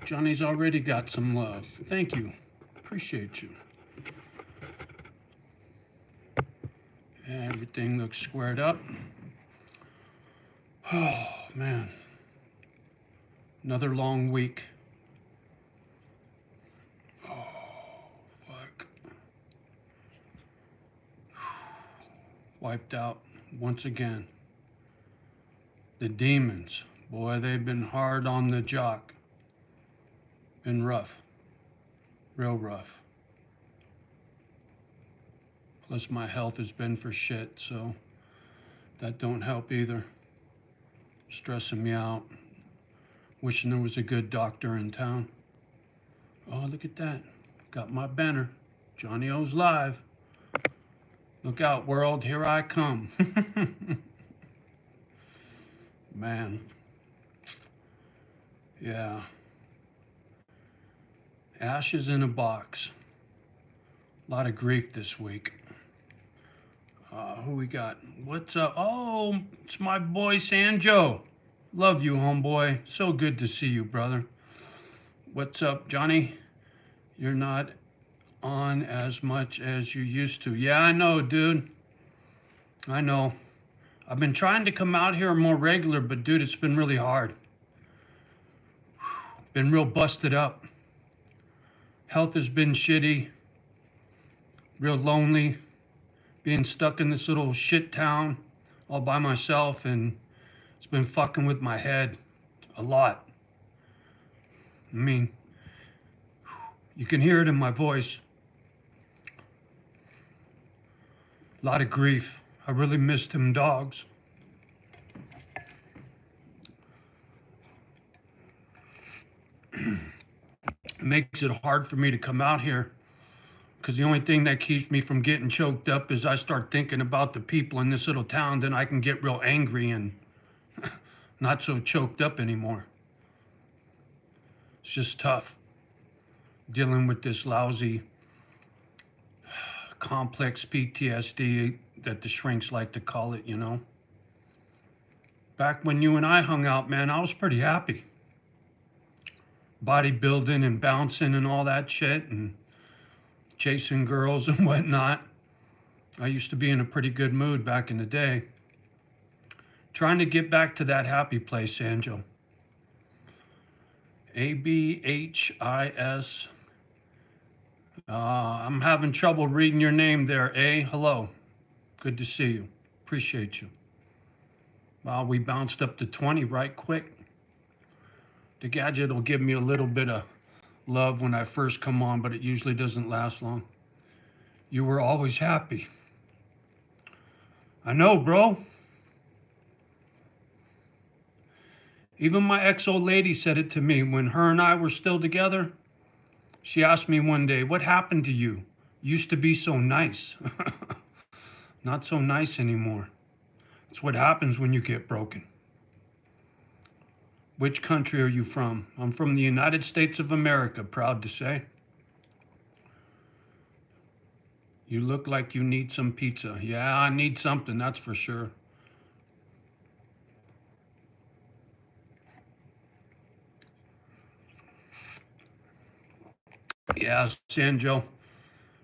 Johnny's already got some love. Thank you. Appreciate you. Everything looks squared up. Oh, man. Another long week. Oh, fuck. Wiped out once again. The demons. Boy, they've been hard on the jock. Been rough. Real rough. Plus my health has been for shit, so that don't help either. Stressing me out. Wishing there was a good doctor in town. Oh, look at that. Got my banner. JohnnyO's live. Look out, world. Here I come. Man. Yeah. Ashes in a box. A lot of grief this week. Who we got? What's up? Oh, it's my boy Sanjo. Love you, homeboy. So good to see you, brother. What's up, Johnny? You're not on as much as you used to. Yeah, I know, dude. I know. I've been trying to come out here more regular, but dude, it's been really hard. Been real busted up. Health has been shitty. Real lonely. Being stuck in this little shit town all by myself, and it's been fucking with my head a lot. I mean, you can hear it in my voice. A lot of grief. I really missed them dogs. It makes it hard for me to come out here, because the only thing that keeps me from getting choked up is I start thinking about the people in this little town, then I can get real angry and not so choked up anymore. It's just tough dealing with this lousy complex PTSD that the shrinks like to call it, you know. Back when you and I hung out, man, I was pretty happy. Bodybuilding and bouncing and all that shit and chasing girls and whatnot. I used to be in a pretty good mood back in the day. Trying to get back to that happy place, Angel. ABHIS. I'm having trouble reading your name there, A. Hello. Good to see you. Appreciate you. Wow, we bounced up to 20 right quick. The gadget will give me a little bit of love when I first come on, but it usually doesn't last long. You were always happy. I know, bro. Even my ex-old lady said it to me when her and I were still together. She asked me one day, what happened to you? Used to be so nice. Not so nice anymore. It's what happens when you get broken. Which country are you from? I'm from the United States of America, proud to say. You look like you need some pizza. Yeah, I need something, that's for sure. Yeah, Sanjo.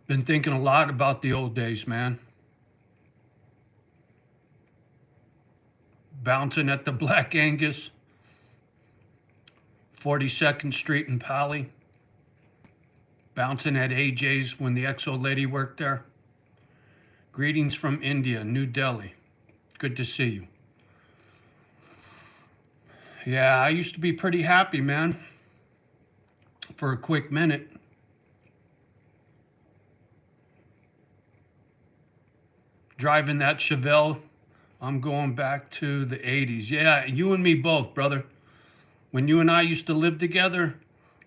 Been thinking a lot about the old days, man. Bouncing at the Black Angus, 42nd Street in Pali. Bouncing at AJ's when the ex-old lady worked there. Greetings from India, New Delhi. Good to see you. Yeah, I used to be pretty happy, man. For a quick minute. Driving that Chevelle, I'm going back to the 80s. Yeah, you and me both, brother. When you and I used to live together,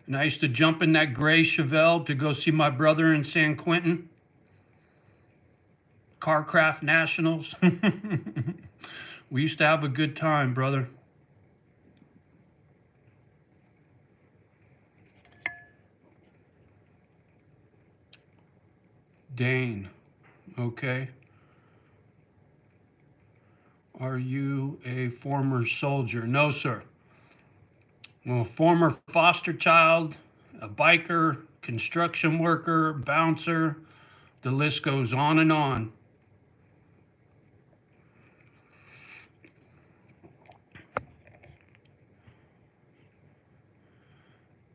and I used to jump in that gray Chevelle to go see my brother in San Quentin. Carcraft Nationals. We used to have a good time, brother. Dane, okay. Are you a former soldier? No, sir. Well, former foster child, a biker, construction worker, bouncer, the list goes on and on.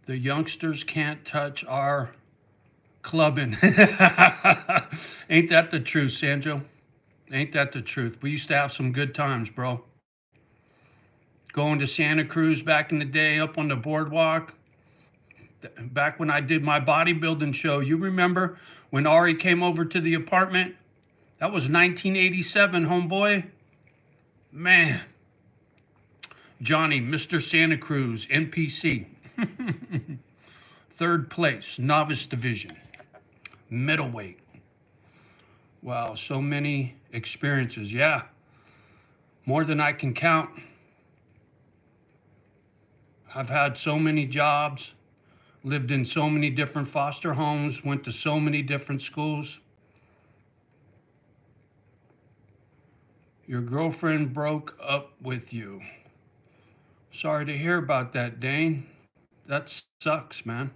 The youngsters can't touch our clubbing. Ain't that the truth, Sanjo? Ain't that the truth? We used to have some good times, bro. Going to Santa Cruz back in the day up on the boardwalk. Back when I did my bodybuilding show, you remember when Ari came over to the apartment? That was 1987, homeboy. Man. Johnny, Mr. Santa Cruz, NPC. Third place, novice division. Middleweight. Wow, so many experiences. Yeah, more than I can count. I've had so many jobs, lived in so many different foster homes, went to so many different schools. Your girlfriend broke up with you. Sorry to hear about that, Dane. That sucks, man.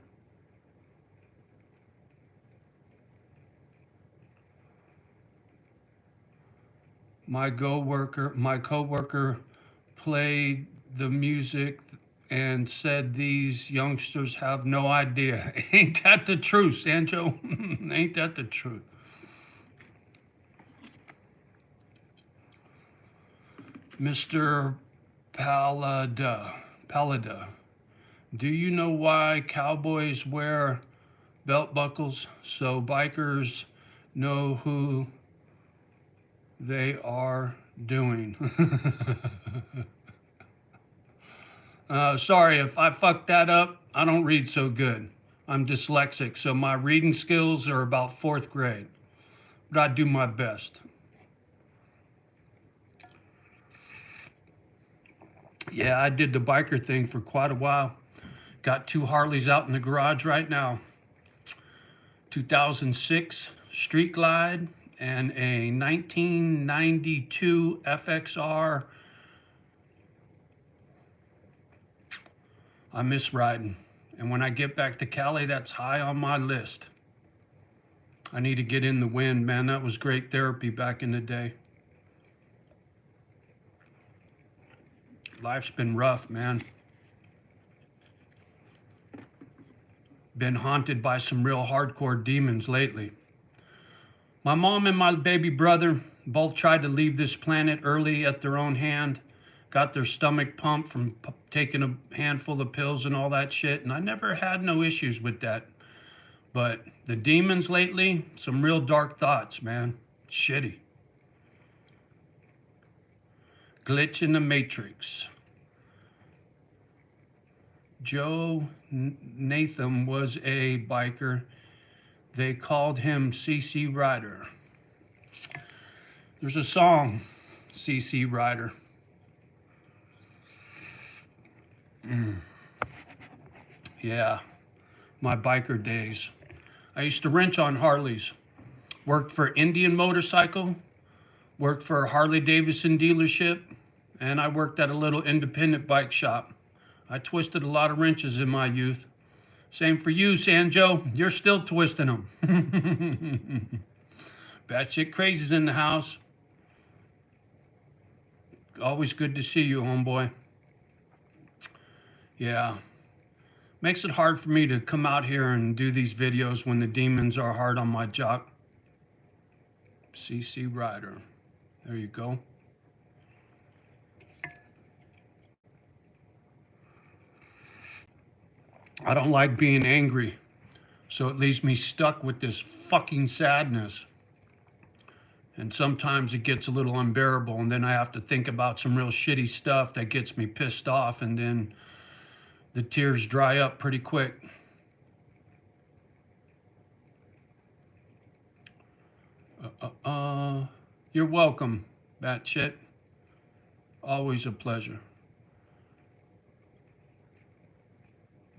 My coworker played the music and said these youngsters have no idea. Ain't that the truth, Sancho? Ain't that the truth? Mr. Palada, do you know why cowboys wear belt buckles? So bikers know who they are doing. Sorry if I fucked that up. I don't read so good. I'm dyslexic, so my reading skills are about 4th grade. But I do my best. Yeah, I did the biker thing for quite a while. Got 2 Harleys out in the garage right now. 2006 Street Glide and a 1992 FXR. I miss riding. And when I get back to Cali, that's high on my list. I need to get in the wind, man. That was great therapy back in the day. Life's been rough, man. Been haunted by some real hardcore demons lately. My mom and my baby brother both tried to leave this planet early at their own hand. Got their stomach pumped from taking a handful of pills and all that shit. And I never had no issues with that. But the demons lately, some real dark thoughts, man. Shitty. Glitch in the Matrix. Joe Nathan was a biker. They called him CC Rider. There's a song, CC Rider. Yeah, my biker days. I used to wrench on Harleys. Worked for Indian Motorcycle, worked for a Harley Davidson dealership, and I worked at a little independent bike shop. I twisted a lot of wrenches in my youth. Same for you, Sanjo. You're still twisting them. Batshit Crazy's in the house. Always good to see you, homeboy. Yeah. Makes it hard for me to come out here and do these videos when the demons are hard on my jock. CC Rider. There you go. I don't like being angry, so it leaves me stuck with this fucking sadness. And sometimes it gets a little unbearable, and then I have to think about some real shitty stuff that gets me pissed off, and then the tears dry up pretty quick. You're welcome, Batshit. Always a pleasure.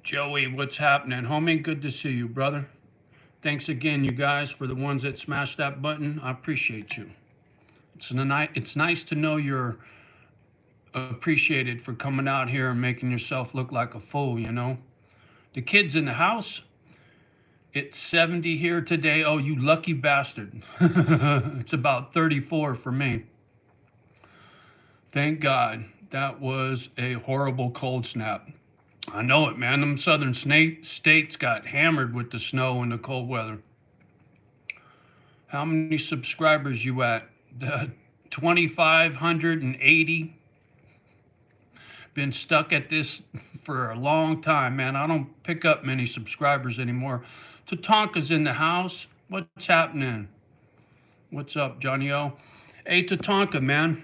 Joey, what's happening? Homie, good to see you, brother. Thanks again, you guys, for the ones that smashed that button. I appreciate you. It's nice to know you're appreciated for coming out here and making yourself look like a fool, you know. The kids in the house, it's 70 here today. Oh, you lucky bastard. It's about 34 for me. Thank God. That was a horrible cold snap. I know it, man. Them southern states got hammered with the snow and the cold weather. How many subscribers you at? 2,580. Been stuck at this for a long time, man. I don't pick up many subscribers anymore. Tatanka's in the house. What's happening? What's up, JohnnyO? Hey, Tatanka, man.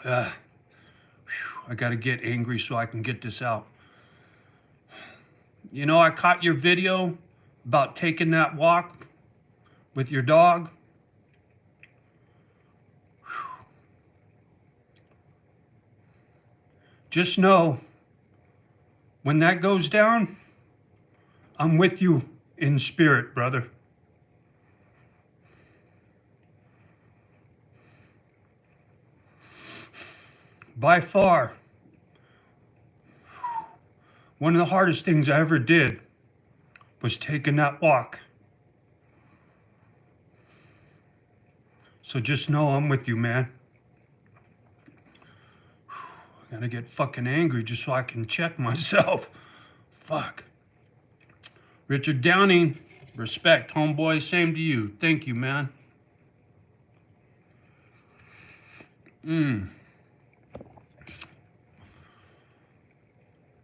I got to get angry so I can get this out. You know, I caught your video about taking that walk with your dog. Just know, when that goes down, I'm with you in spirit, brother. By far, one of the hardest things I ever did was taking that walk. So just know I'm with you, man. I gotta get fucking angry just so I can check myself. Fuck. Richard Downing, respect, homeboy, same to you. Thank you, man.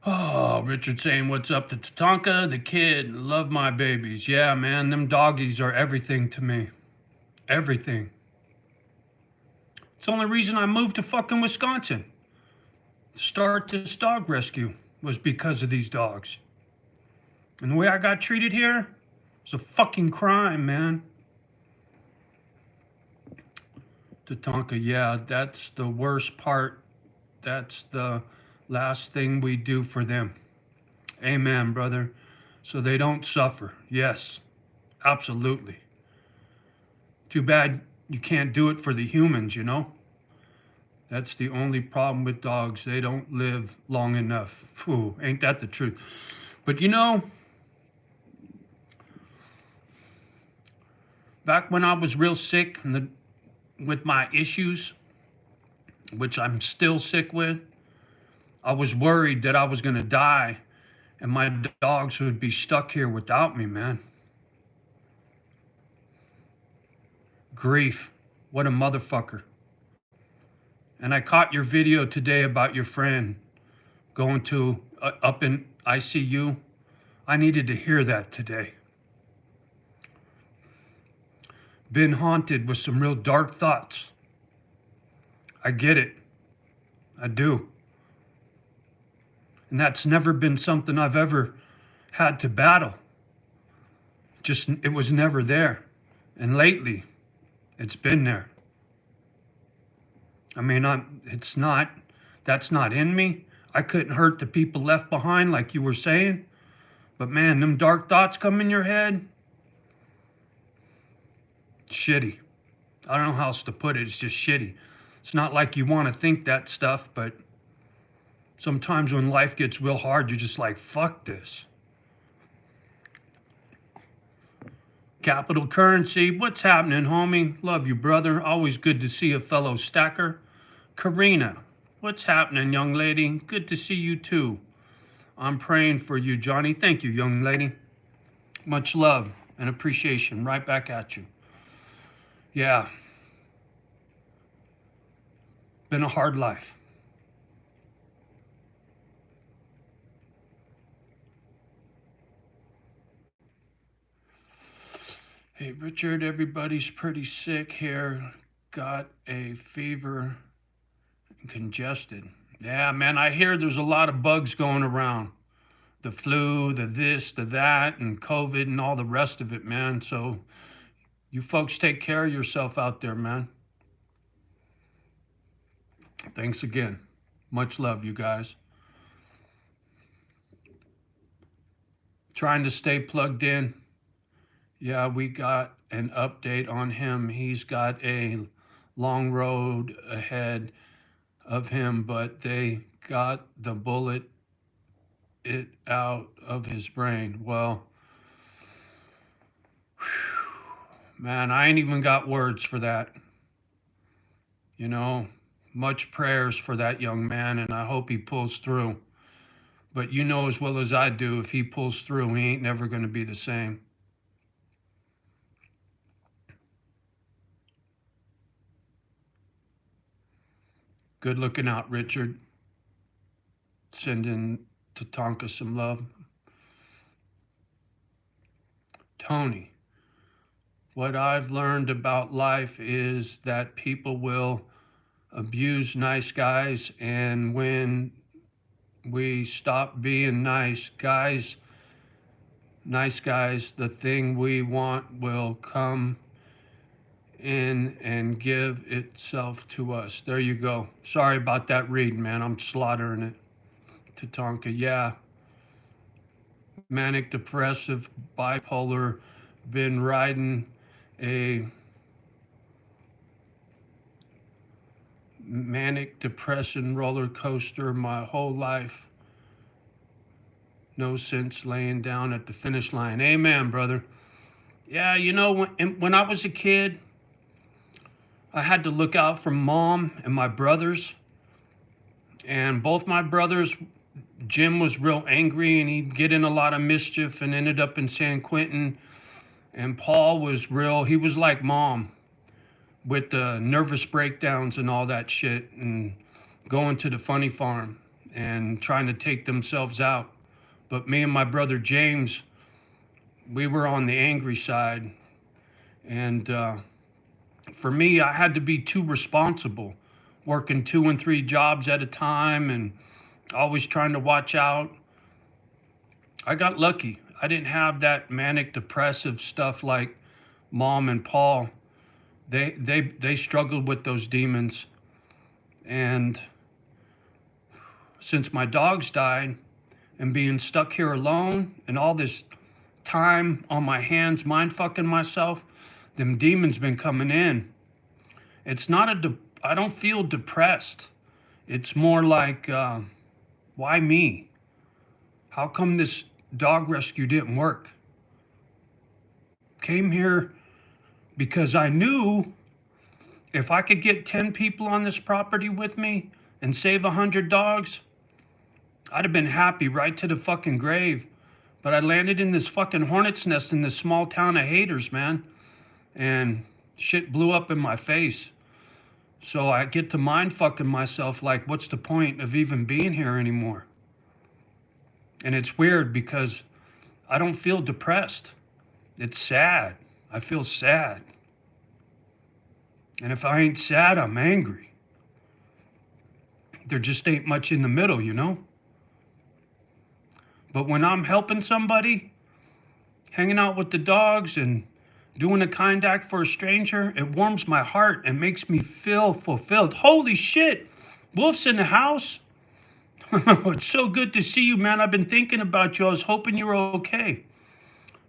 Oh, Richard saying, what's up to Tatanka, the kid, love my babies. Yeah, man, them doggies are everything to me. Everything. It's the only reason I moved to fucking Wisconsin. To start this dog rescue was because of these dogs. And the way I got treated here is a fucking crime, man. Tatanka, yeah, that's the worst part. That's the last thing we do for them. Amen, brother. So they don't suffer. Yes, absolutely. Too bad you can't do it for the humans, you know? That's the only problem with dogs. They don't live long enough. Phew, ain't that the truth? But you know, back when I was real sick with my issues, which I'm still sick with, I was worried that I was going to die and my dogs would be stuck here without me, man. Grief. What a motherfucker. And I caught your video today about your friend going to up in ICU. I needed to hear that today. Been haunted with some real dark thoughts. I get it. I do. And that's never been something I've ever had to battle. Just, it was never there. And lately, it's been there. I mean, that's not in me. I couldn't hurt the people left behind like you were saying. But man, them dark thoughts come in your head. Shitty. I don't know how else to put it. It's just shitty. It's not like you want to think that stuff, but sometimes when life gets real hard, you're just like, fuck this. Capital Currency, what's happening, homie? Love you, brother. Always good to see a fellow stacker. Karina, what's happening, young lady? Good to see you too. I'm praying for you, Johnny. Thank you, young lady. Much love and appreciation right back at you. Yeah. Been a hard life. Hey, Richard, everybody's pretty sick here. Got a fever and congested. Yeah, man, I hear there's a lot of bugs going around. The flu, the this, the that, and COVID and all the rest of it, man. So you folks take care of yourself out there, man. Thanks again. Much love, you guys. Trying to stay plugged in. Yeah, we got an update on him. He's got a long road ahead. of him, but they got the bullet it out of his brain. Well, man, I ain't even got words for that. You know, much prayers for that young man, and I hope he pulls through. But you know as well as I do, if he pulls through, he ain't never going to be the same. Good looking out, Richard. Sending Tatanka some love. Tony, what I've learned about life is that people will abuse nice guys, and when we stop being nice guys, the thing we want will come in and give itself to us. There you go. Sorry about that read, man. I'm slaughtering it. Tatanka, yeah. Manic depressive bipolar, been riding a manic depression roller coaster my whole life. No sense laying down at the finish line. Amen, brother. Yeah, you know, when I was a kid, I had to look out for mom and my brothers. And both my brothers, Jim was real angry and he'd get in a lot of mischief and ended up in San Quentin. And Paul was he was like mom with the nervous breakdowns and all that shit and going to the funny farm and trying to take themselves out. But me and my brother James, we were on the angry side. And for me, I had to be too responsible, working 2 and 3 jobs at a time and always trying to watch out. I got lucky. I didn't have that manic depressive stuff like mom and Paul. They struggled with those demons. And since my dogs died and being stuck here alone and all this time on my hands mind fucking myself, them demons been coming in. It's not I don't feel depressed. It's more like, why me? How come this dog rescue didn't work? Came here because I knew if I could get 10 people on this property with me and save 100 dogs, I'd have been happy right to the fucking grave. But I landed in this fucking hornet's nest in this small town of haters, man. And shit blew up in my face. So I get to mind fucking myself like, what's the point of even being here anymore? And it's weird because I don't feel depressed. It's sad. I feel sad. And if I ain't sad, I'm angry. There just ain't much in the middle, you know? But when I'm helping somebody, hanging out with the dogs and doing a kind act for a stranger, it warms my heart and makes me feel fulfilled. Holy shit, Wolf's in the house. It's so good to see you, man. I've been thinking about you. I was hoping you were okay.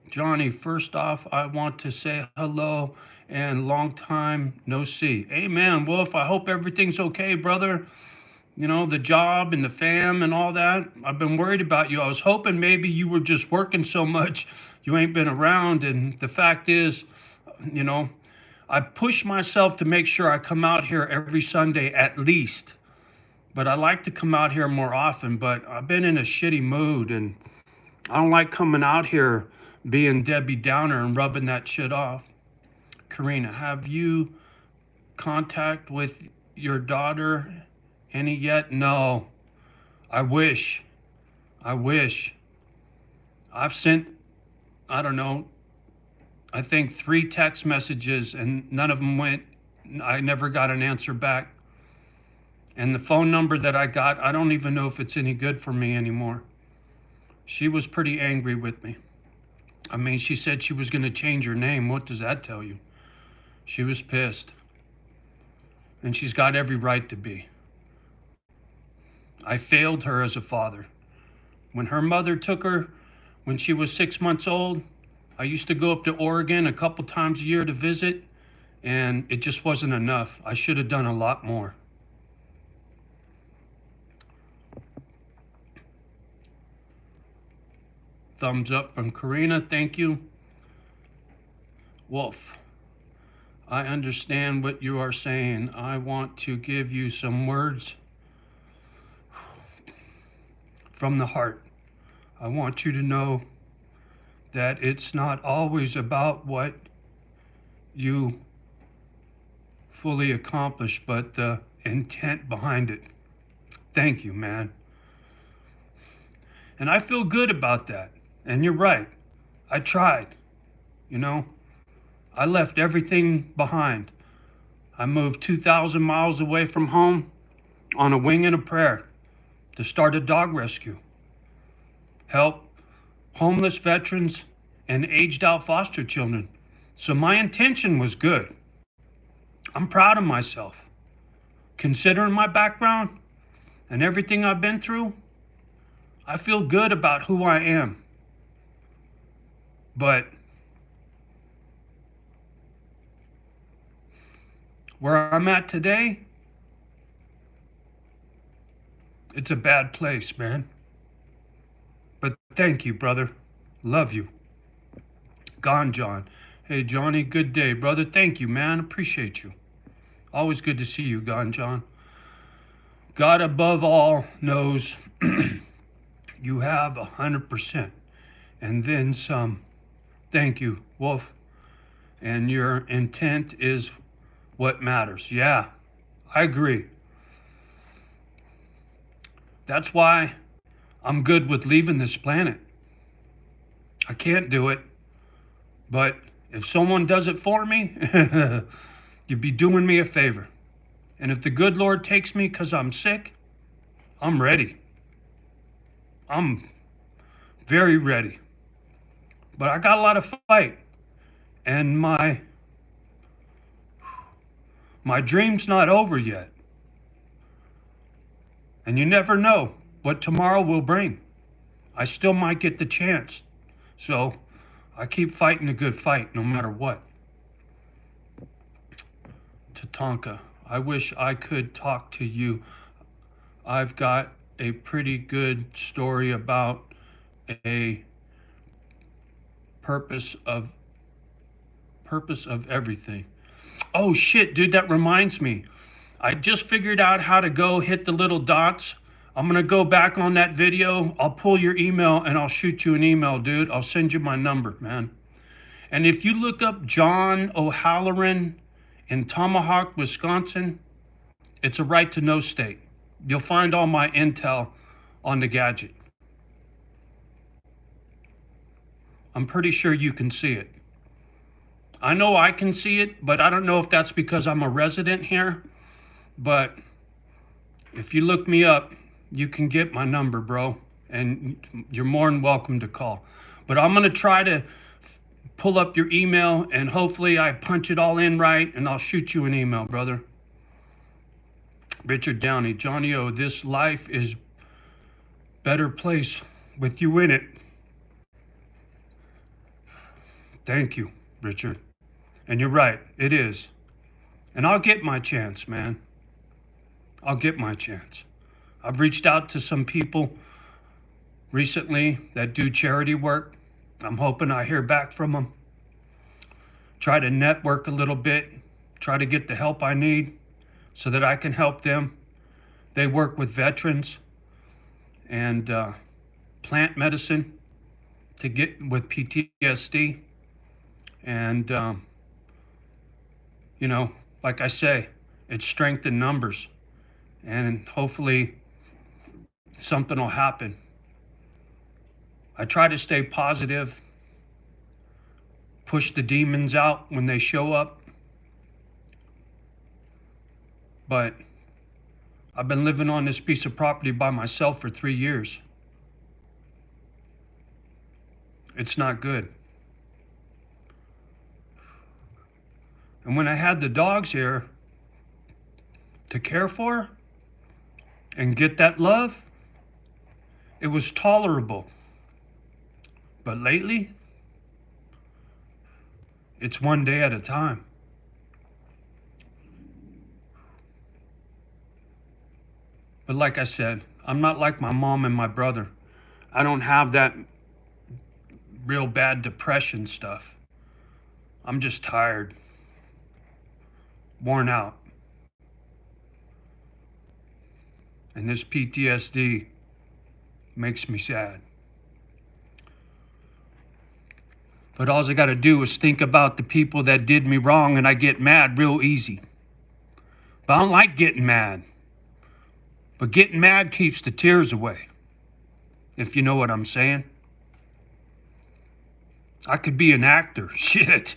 Johnny, first off, I want to say hello and long time no see. Amen, Wolf. I hope everything's okay, brother. You know, the job and the fam and all that. I've been worried about you. I was hoping maybe you were just working so much you ain't been around. And the fact is, you know, I push myself to make sure I come out here every Sunday at least. But I like to come out here more often, but I've been in a shitty mood and I don't like coming out here being Debbie Downer and rubbing that shit off. Karina, have you contact with your daughter any yet? No. I wish. I've sent, I don't know, I think 3 text messages and none of them went. I never got an answer back. And the phone number that I got, I don't even know if it's any good for me anymore. She was pretty angry with me. I mean, she said she was going to change her name. What does that tell you? She was pissed. And she's got every right to be. I failed her as a father. When her mother took her when she was 6 months old, I used to go up to Oregon a couple times a year to visit, and it just wasn't enough. I should have done a lot more. thumbs up from Karina. Thank you. Wolf, I understand what you are saying. I want to give you some words from the heart. I want you to know that it's not always about what you fully accomplish, but the intent behind it. Thank you, man. And I feel good about that. And you're right. I tried. You know, I left everything behind. I moved 2,000 miles away from home on a wing and a prayer to start a dog rescue, help homeless veterans and aged out foster children. So my intention was good. I'm proud of myself. Considering my background and everything I've been through, I feel good about who I am. But where I'm at today, it's a bad place, man. But thank you, brother. Love you. Gone, John. Hey, Johnny, good day, brother. Thank you, man. Appreciate you. Always good to see you, Gone, John. God above all knows you have 100%. And then some. Thank you, Wolf. And your intent is what matters. Yeah, I agree. That's why I'm good with leaving this planet. I can't do it. But if someone does it for me, you'd be doing me a favor. And if the good Lord takes me because I'm sick, I'm ready. I'm very ready. But I got a lot of fight. And my dream's not over yet. And you never know what tomorrow will bring. I still might get the chance. So I keep fighting a good fight no matter what. Tatanka, I wish I could talk to you. I've got a pretty good story about a purpose of everything. Oh shit, dude, that reminds me. I just figured out how to go hit the little dots. I'm gonna go back on that video. I'll pull your email and I'll shoot you an email, dude. I'll send you my number, man. And if you look up John O'Halloran in Tomahawk, Wisconsin, it's a right to know state. You'll find all my intel on the gadget. I'm pretty sure you can see it. I know I can see it, but I don't know if that's because I'm a resident here. But if you look me up, you can get my number, bro. And you're more than welcome to call. But I'm going to try to pull up your email and hopefully I punch it all in right and I'll shoot you an email, brother. Richard Downey, JohnnyO, this life is better place with you in it. Thank you, Richard. And you're right, it is. And I'll get my chance, man. I'll get my chance. I've reached out to some people recently that do charity work. I'm hoping I hear back from them. Try to network a little bit. Try to get the help I need so that I can help them. They work with veterans and plant medicine to get with PTSD. And, you know, like I say, it's strength in numbers. And hopefully something will happen. I try to stay positive, push the demons out when they show up. But I've been living on this piece of property by myself for 3 years. It's not good. And when I had the dogs here to care for and get that love, it was tolerable. But lately, it's one day at a time. But like I said, I'm not like my mom and my brother. I don't have that real bad depression stuff. I'm just tired, worn out. And this PTSD makes me sad. But all I got to do is think about the people that did me wrong, and I get mad real easy. But I don't like getting mad. But getting mad keeps the tears away, if you know what I'm saying. I could be an actor. Shit.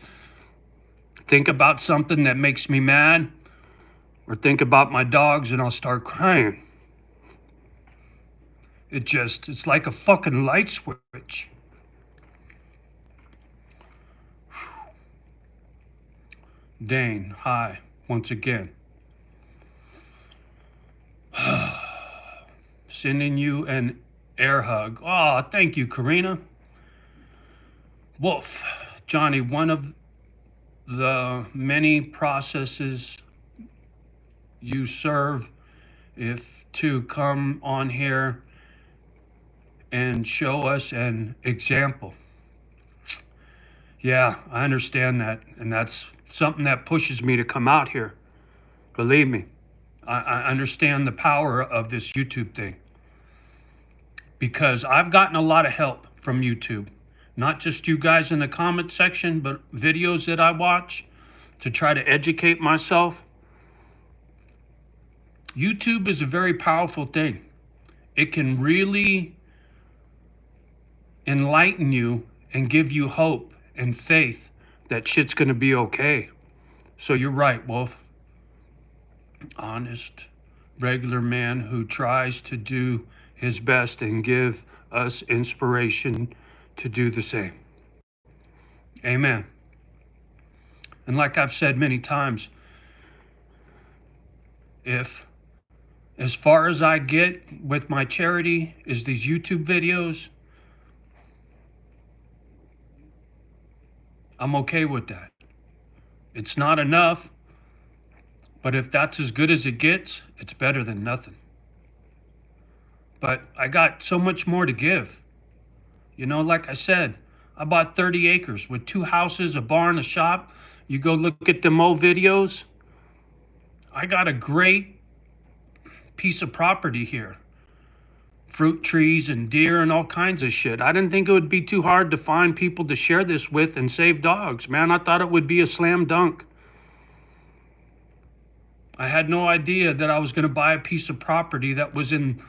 Think about something that makes me mad, or think about my dogs and I'll start crying. It's like a fucking light switch. Dane, hi, once again. Sending you an air hug. Oh, thank you, Karina. Wolf, Johnny, one of the many processes you serve if to come on here and show us an example. Yeah, I understand that, and that's something that pushes me to come out here. Believe me, I understand the power of this YouTube thing, because I've gotten a lot of help from YouTube. Not just you guys in the comment section, but videos that I watch to try to educate myself. YouTube is a very powerful thing. It can really enlighten you and give you hope and faith that shit's gonna be okay. So you're right, Wolf. Honest, regular man who tries to do his best and give us inspiration to do the same. Amen. And like I've said many times, if as far as I get with my charity is these YouTube videos, I'm okay with that. It's not enough, but if that's as good as it gets, it's better than nothing. But I got so much more to give. You know, like I said, I bought 30 acres with 2 houses, a barn, a shop. You go look at them old videos. I got a great piece of property here. Fruit trees and deer and all kinds of shit. I didn't think it would be too hard to find people to share this with and save dogs. Man, I thought it would be a slam dunk. I had no idea that I was going to buy a piece of property that was in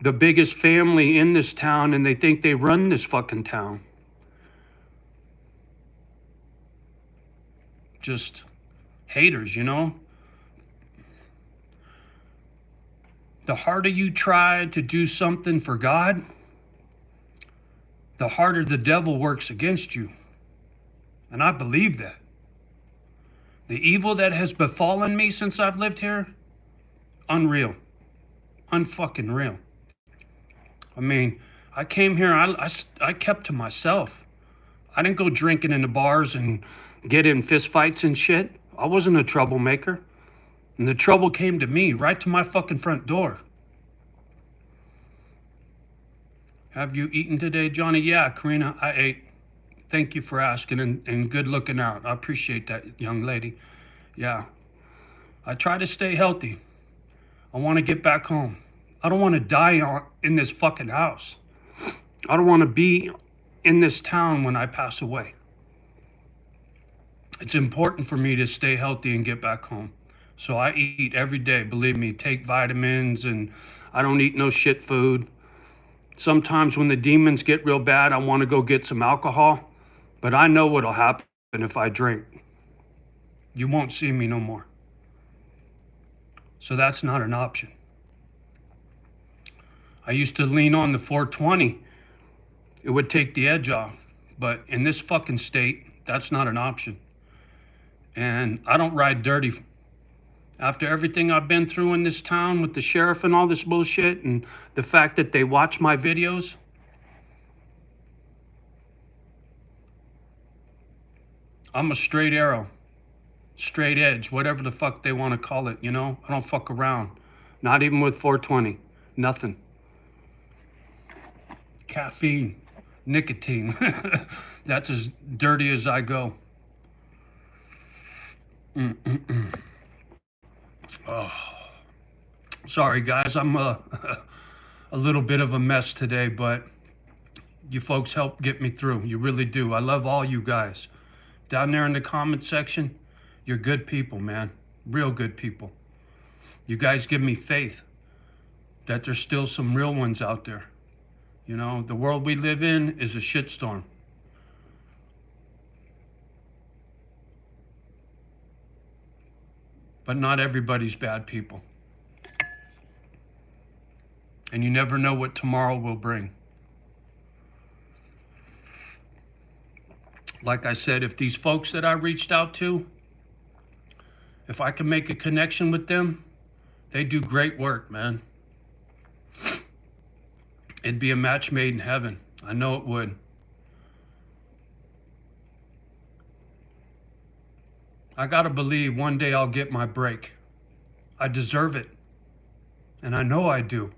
the biggest family in this town, and they think they run this fucking town. Just haters, you know? The harder you try to do something for God, the harder the devil works against you. And I believe that. The evil that has befallen me since I've lived here, unreal. Unfucking real. I mean, I came here, I kept to myself. I didn't go drinking in the bars and get in fist fights and shit. I wasn't a troublemaker. And the trouble came to me, right to my fucking front door. Have you eaten today, Johnny? Yeah, Karina, I ate. Thank you for asking, and good looking out. I appreciate that, young lady. Yeah. I try to stay healthy. I want to get back home. I don't want to die in this fucking house. I don't want to be in this town when I pass away. It's important for me to stay healthy and get back home. So I eat every day, believe me, take vitamins, and I don't eat no shit food. Sometimes when the demons get real bad, I want to go get some alcohol, but I know what'll happen if I drink. You won't see me no more. So that's not an option. I used to lean on the 420. It would take the edge off. But in this fucking state, that's not an option. And I don't ride dirty. After everything I've been through in this town with the sheriff and all this bullshit, and the fact that they watch my videos, I'm a straight arrow, straight edge, whatever the fuck they want to call it, you know? I don't fuck around. Not even with 420. Nothing. Caffeine. nicotine. That's as dirty as I go. Mm-mm-mm. Oh, sorry guys, I'm a little bit of a mess today, but you folks help get me through. You really do. I love all you guys. Down there in the comment section, you're good people, man. Real good people. You guys give me faith that there's still some real ones out there. You know, the world we live in is a shitstorm. But not everybody's bad people. And you never know what tomorrow will bring. Like I said, if these folks that I reached out to, if I can make a connection with them, they do great work, man. It'd be a match made in heaven. I know it would. I gotta believe one day I'll get my break. I deserve it. And I know I do.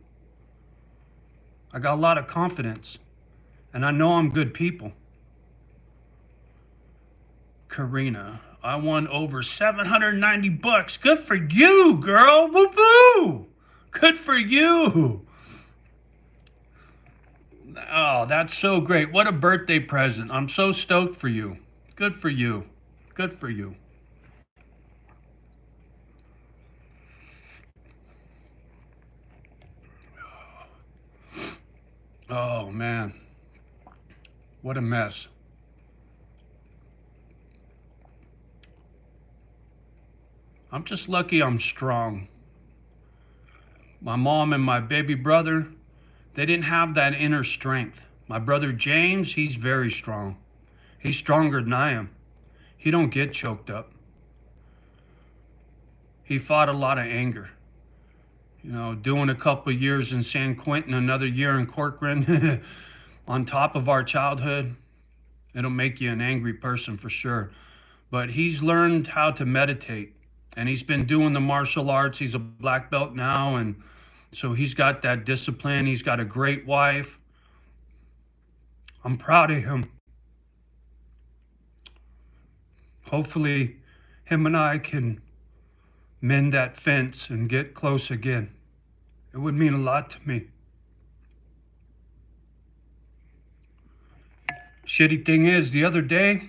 I got a lot of confidence. And I know I'm good people. Karina, I won over 790 bucks. Good for you, girl. Woo-hoo! Good for you. Oh, that's so great. What a birthday present. I'm so stoked for you. Good for you. Good for you. Oh, man. What a mess. I'm just lucky I'm strong. My mom and my baby brother, they didn't have that inner strength. My brother James, he's very strong. He's stronger than I am. He don't get choked up. He fought a lot of anger. You know, doing a couple of years in San Quentin, another year in Corcoran, on top of our childhood, it'll make you an angry person for sure. But he's learned how to meditate, and he's been doing the martial arts. He's a black belt now, and so he's got that discipline. He's got a great wife. I'm proud of him. Hopefully, him and I can mend that fence and get close again. It would mean a lot to me. Shitty thing is, the other day,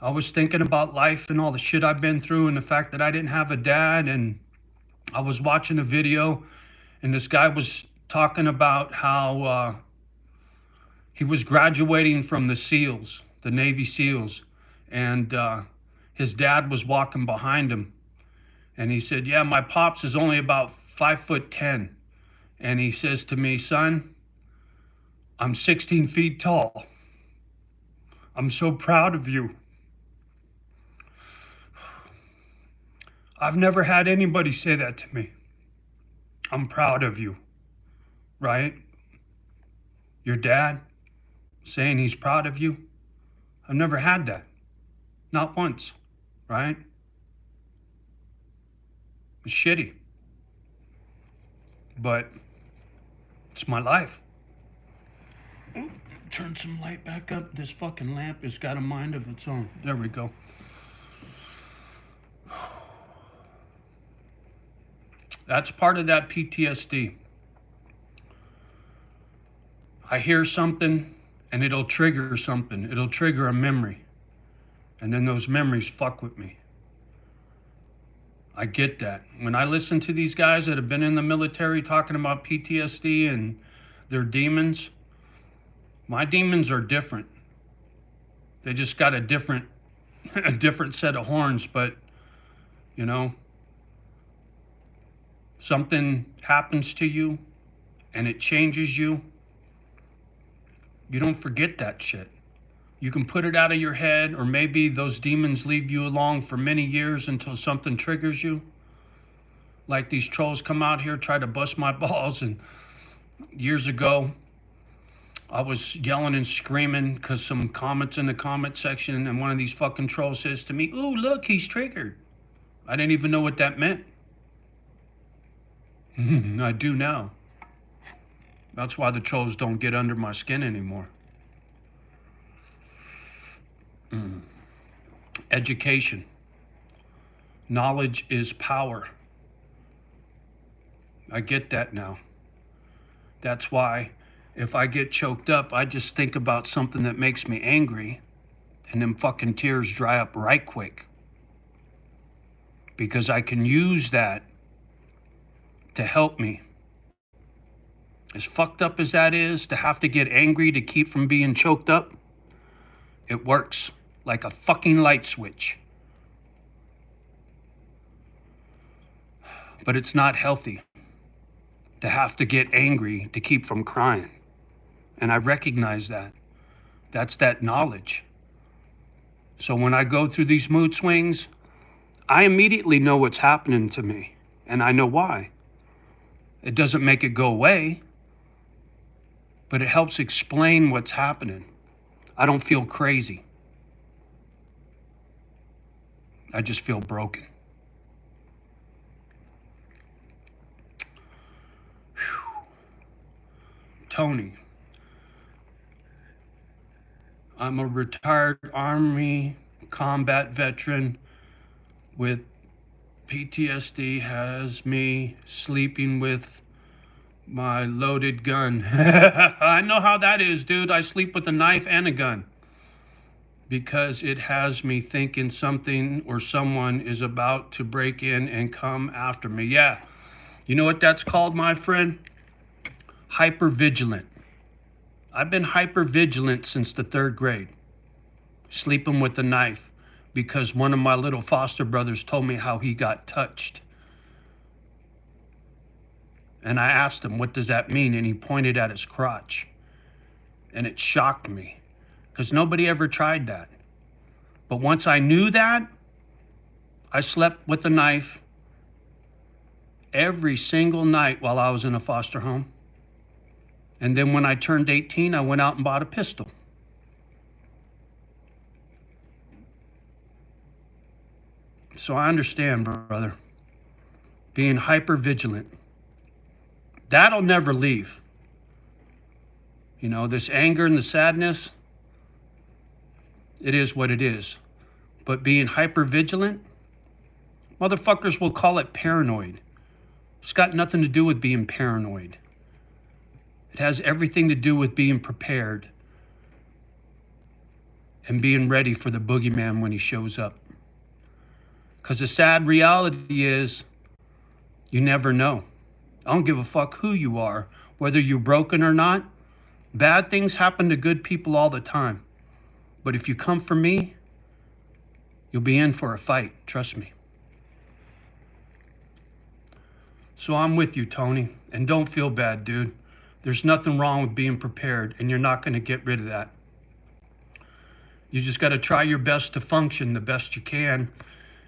I was thinking about life and all the shit I've been through and the fact that I didn't have a dad, and I was watching a video and this guy was talking about how he was graduating from the SEALs, the Navy SEALs, and his dad was walking behind him. And he said, yeah, my pops is only about 5'10". And he says to me, son, I'm 16 feet tall. I'm so proud of you. I've never had anybody say that to me. I'm proud of you, right? Your dad saying he's proud of you. I've never had that. Not once, right? It's shitty. But it's my life. Turn some light back up. This fucking lamp has got a mind of its own. There we go. That's part of that PTSD. I hear something and it'll trigger something. It'll trigger a memory. And then those memories fuck with me. I get that. When I listen to these guys that have been in the military talking about PTSD and their demons, my demons are different. They just got a different set of horns, but you know, something happens to you and it changes you. You don't forget that shit. You can put it out of your head, or maybe those demons leave you alone for many years until something triggers you. Like these trolls come out here, try to bust my balls, and years ago, I was yelling and screaming because some comments in the comment section, and one of these fucking trolls says to me, ooh, look, he's triggered. I didn't even know what that meant. I do now. That's why the trolls don't get under my skin anymore. Education. Knowledge is power. I get that now. That's why if I get choked up, I just think about something that makes me angry, and them fucking tears dry up right quick. Because I can use that to help me. As fucked up as that is, to have to get angry to keep from being choked up, it works like a fucking light switch. But it's not healthy to have to get angry to keep from crying. And I recognize that. That's that knowledge. So when I go through these mood swings, I immediately know what's happening to me, and I know why. It doesn't make it go away, but it helps explain what's happening. I don't feel crazy. I just feel broken. Whew. Tony, I'm a retired Army combat veteran with PTSD, has me sleeping with my loaded gun. I know how that is, dude. I sleep with a knife and a gun because it has me thinking something or someone is about to break in and come after me. Yeah. You know what that's called, my friend? Hypervigilant. I've been hypervigilant since the 3rd grade, sleeping with a knife, because one of my little foster brothers told me how he got touched. And I asked him, what does that mean? And he pointed at his crotch. And it shocked me, because nobody ever tried that. But once I knew that, I slept with a knife every single night while I was in a foster home. And then when I turned 18, I went out and bought a pistol. So I understand, brother. Being hyper vigilant. That'll never leave. You know, this anger and the sadness, it is what it is. But being hyper vigilant, motherfuckers will call it paranoid. It's got nothing to do with being paranoid. It has everything to do with being prepared and being ready for the boogeyman when he shows up. Because the sad reality is, you never know. I don't give a fuck who you are, whether you're broken or not. Bad things happen to good people all the time. But if you come for me, you'll be in for a fight, trust me. So I'm with you, Tony. And don't feel bad, dude. There's nothing wrong with being prepared, and you're not going to get rid of that. You just got to try your best to function the best you can,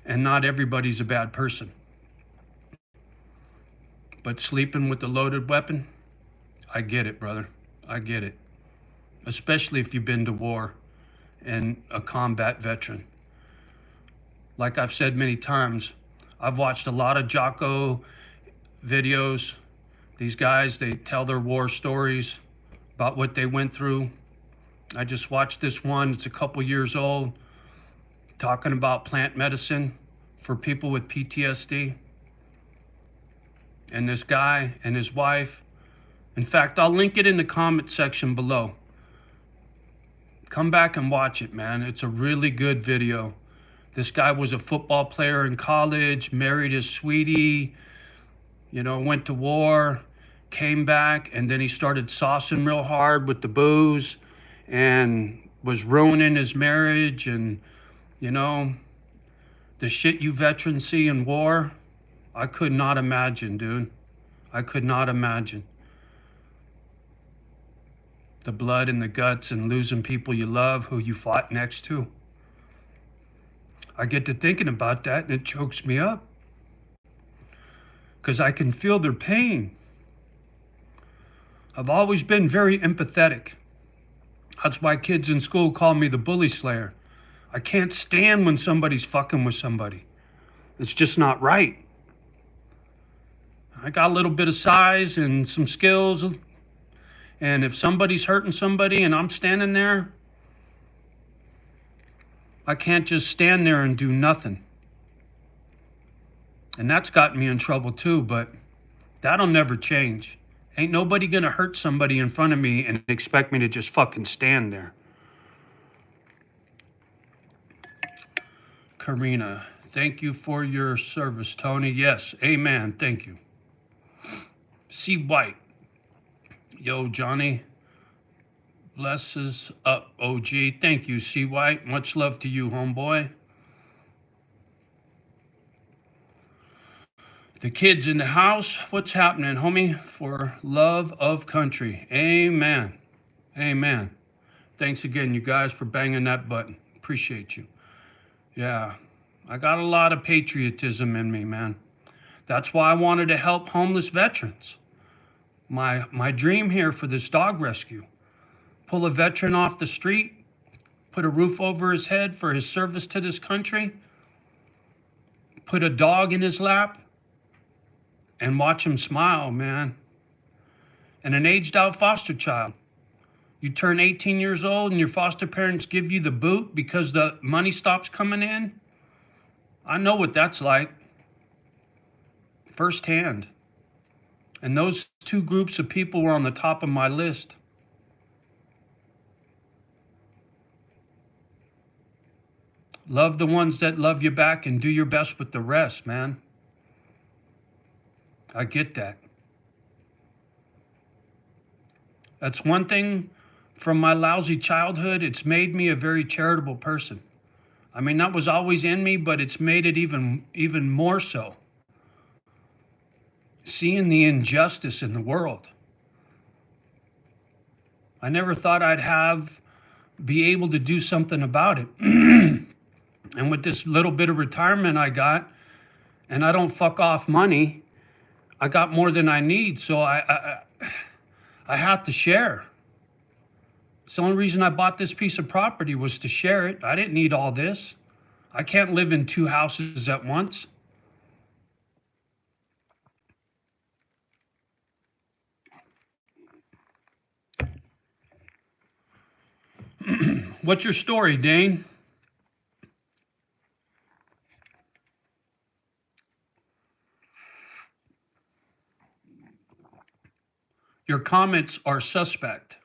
and not everybody's a bad person. But sleeping with a loaded weapon, I get it, brother. I get it. Especially if you've been to war and a combat veteran. Like I've said many times, I've watched a lot of JohnnyO videos. These guys, they tell their war stories about what they went through. I just watched this one, it's a couple years old, talking about plant medicine for people with PTSD. And this guy and his wife, in fact, I'll link it in the comment section below. Come back and watch it, man. It's a really good video. This guy was a football player in college, married his sweetie, you know, went to war, came back, and then he started saucing real hard with the booze and was ruining his marriage. And, you know, the shit you veterans see in war, I could not imagine, dude. I could not imagine. The blood and the guts and losing people you love, who you fought next to. I get to thinking about that and it chokes me up. Because I can feel their pain. I've always been very empathetic. That's why kids in school call me the bully slayer. I can't stand when somebody's fucking with somebody. It's just not right. I got a little bit of size and some skills, And if somebody's hurting somebody and I'm standing there, I can't just stand there and do nothing. And that's gotten me in trouble too, but that'll never change. Ain't nobody gonna hurt somebody in front of me and expect me to just fucking stand there. Karina, thank you for your service, Tony. Yes, amen. Thank you. C. White. Yo, Johnny. Blesses up, OG. Thank you, C. White. Much love to you, homeboy. The kids in the house, what's happening, homie? For love of country. Amen. Amen. Thanks again, you guys, for banging that button. Appreciate you. Yeah, I got a lot of patriotism in me, man. That's why I wanted to help homeless veterans. My dream here for this dog rescue. Pull a veteran off the street, put a roof over his head for his service to this country, put a dog in his lap, and watch him smile, man. And an aged out foster child. You turn 18 years old and your foster parents give you the boot because the money stops coming in. I know what that's like firsthand. And those two groups of people were on the top of my list. Love the ones that love you back and do your best with the rest, man. I get that. That's one thing from my lousy childhood. It's made me a very charitable person. I mean, that was always in me, but it's made it even more so. Seeing the injustice in the world. I never thought I'd be able to do something about it. And with this little bit of retirement I got, and I don't fuck off money, I got more than I need, so I have to share. It's the only reason I bought this piece of property was to share it. I didn't need all this. I can't live in two houses at once. What's your story, Dane? Your comments are suspect.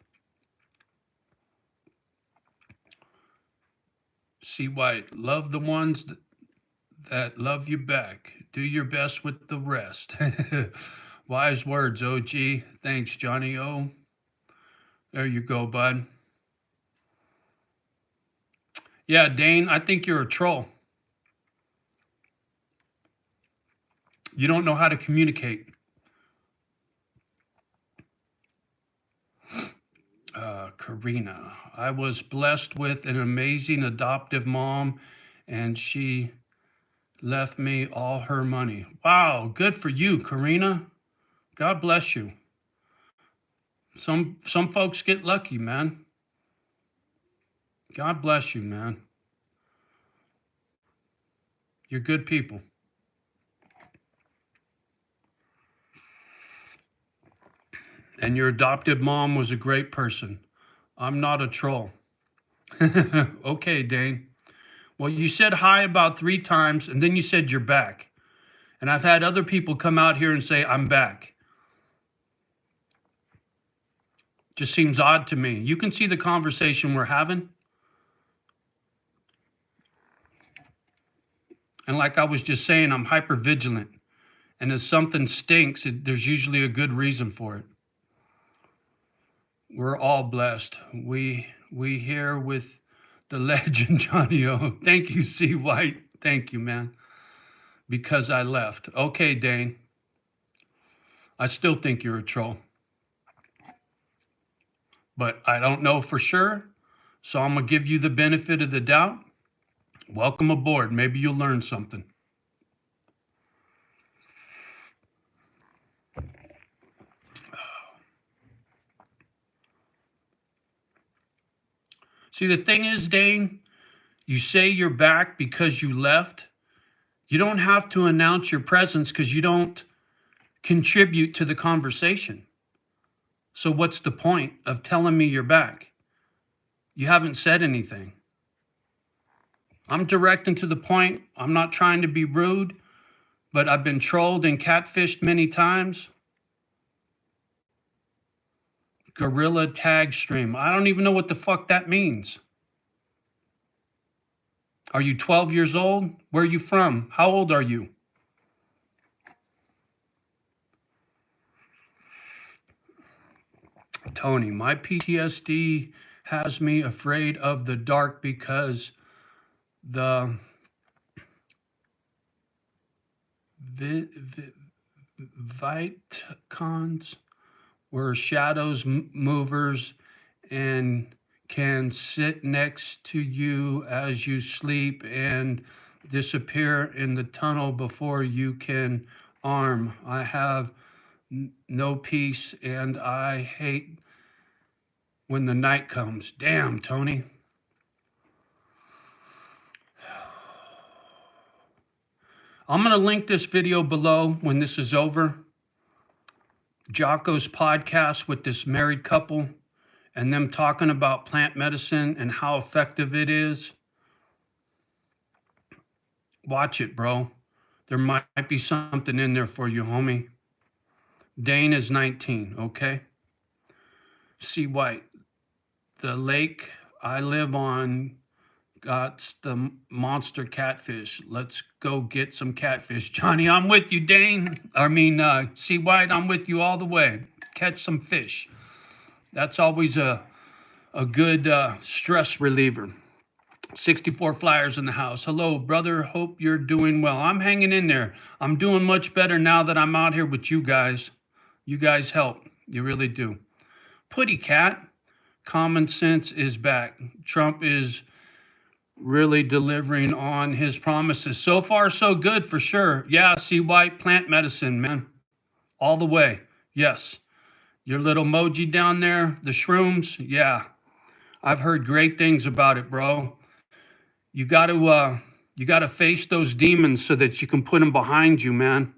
C. White, love the ones that love you back. Do your best with the rest. Wise words, OG. Thanks, JohnnyO. There you go, bud. Yeah, Dane, I think you're a troll. You don't know how to communicate. Karina, I was blessed with an amazing adoptive mom, and she left me all her money. Wow, good for you, Karina. God bless you. Some folks get lucky, man. God bless you, man. You're good people. And your adopted mom was a great person. I'm not a troll. Okay, Dane. Well, you said hi about 3 times, and then you said you're back. And I've had other people come out here and say, I'm back. Just seems odd to me. You can see the conversation we're having. And like I was just saying, I'm hyper vigilant. And if something stinks, there's usually a good reason for it. We're all blessed. We here with the legend, JohnnyO. Thank you, C. White. Thank you, man. Because I left. Okay, Dane. I still think you're a troll. But I don't know for sure, so I'm going to give you the benefit of the doubt. Welcome aboard. Maybe you'll learn something. See, the thing is, Dane, you say you're back because you left. You don't have to announce your presence because you don't contribute to the conversation. So what's the point of telling me you're back? You haven't said anything. I'm direct and to the point. I'm not trying to be rude, but I've been trolled and catfished many times. Gorilla tag stream. I don't even know what the fuck that means. Are you 12 years old? Where are you from? How old are you? Tony, my PTSD has me afraid of the dark because the Vitcons were shadows movers and can sit next to you as you sleep and disappear in the tunnel before you can arm. I have no peace and I hate when the night comes. Damn, Tony. I'm going to link this video below when this is over. Jocko's podcast with this married couple and them talking about plant medicine and how effective it is. Watch it, bro. There might be something in there for you, homie. Dane is 19, okay? C. White, the lake I live on got the monster catfish. Let's go get some catfish. Johnny, I'm with you, Dane. C. White, I'm with you all the way. Catch some fish. That's always a good stress reliever. 64 Flyers in the house. Hello, brother. Hope you're doing well. I'm hanging in there. I'm doing much better now that I'm out here with you guys. You guys help. You really do. Putty Cat, common sense is back. Trump is really delivering on his promises. So far, so good for sure. Yeah, see, White, plant medicine, man. All the way. Yes. Your little emoji down there, the shrooms. Yeah. I've heard great things about it, bro. You got to face those demons so that you can put them behind you, man.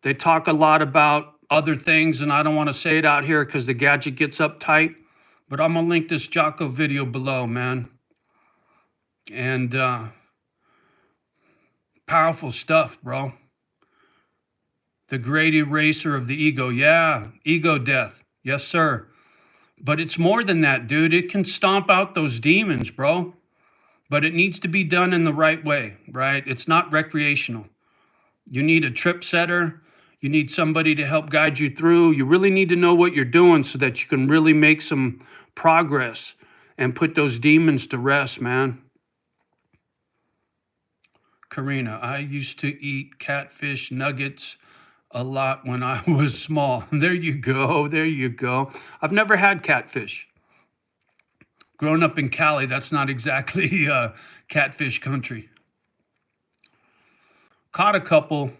They talk a lot about other things, and I don't want to say it out here because the gadget gets uptight, but I'm going to link this Jocko video below, man. And powerful stuff, bro. The great eraser of the ego. Yeah, ego death. Yes, sir. But it's more than that, dude. It can stomp out those demons, bro. But it needs to be done in the right way, right? It's not recreational. You need a trip setter. You need somebody to help guide you through. You really need to know what you're doing so that you can really make some progress and put those demons to rest, man. Karina, I used to eat catfish nuggets a lot when I was small. There you go. There you go. I've never had catfish. Growing up in Cali, that's not exactly catfish country. Caught a couple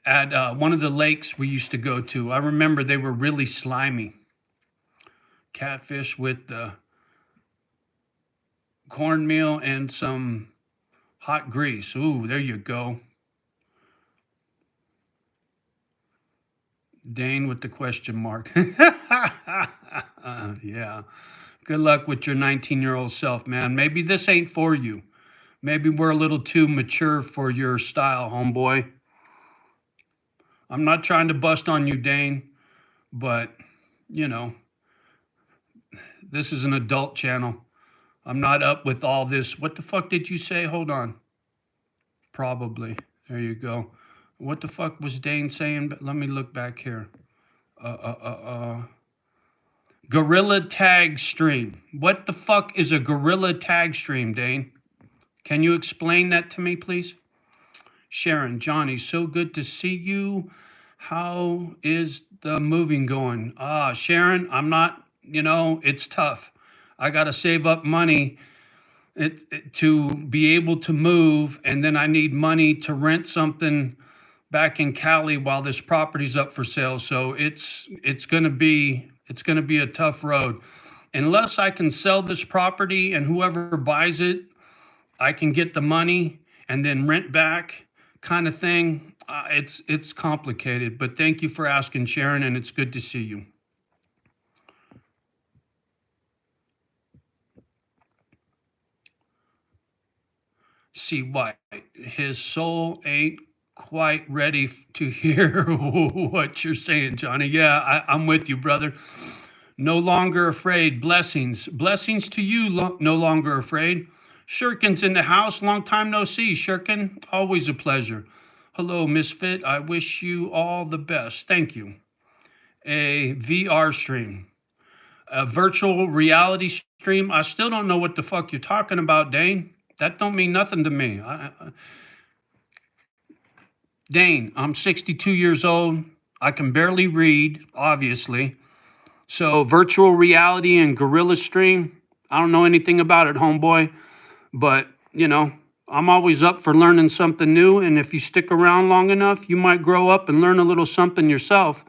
at one of the lakes we used to go to. I remember they were really slimy. Catfish with cornmeal and some hot grease. Ooh, there you go. Dane with the question mark. Yeah. Good luck with your 19-year-old self, man. Maybe this ain't for you. Maybe we're a little too mature for your style, homeboy. I'm not trying to bust on you, Dane, but, you know, this is an adult channel. I'm not up with all this. What the fuck did you say? Hold on. Probably. There you go. What the fuck was Dane saying? Let me look back here. Gorilla tag stream. What the fuck is a gorilla tag stream, Dane? Can you explain that to me, please? Sharon, Johnny, so good to see you. How is the moving going? Sharon, I'm not, it's tough. I got to save up money to be able to move, and then I need money to rent something back in Cali while this property's up for sale. So it's going to be a tough road. Unless I can sell this property and whoever buys it, I can get the money and then rent back kind of thing. It's complicated, but thank you for asking, Sharon, and it's good to see you. See White. His soul ain't quite ready to hear what you're saying, Johnny. Yeah, I'm with you, brother. No longer afraid. Blessings. Blessings to you, no longer afraid. Shirkin's in the house. Long time no see, Shirkin. Always a pleasure. Hello, Misfit. I wish you all the best. Thank you. A VR stream. A virtual reality stream. I still don't know what the fuck you're talking about, Dane. That don't mean nothing to me. Dane, I'm 62 years old. I can barely read, obviously. So virtual reality and gorilla stream, I don't know anything about it, homeboy. But, I'm always up for learning something new. And if you stick around long enough, you might grow up and learn a little something yourself.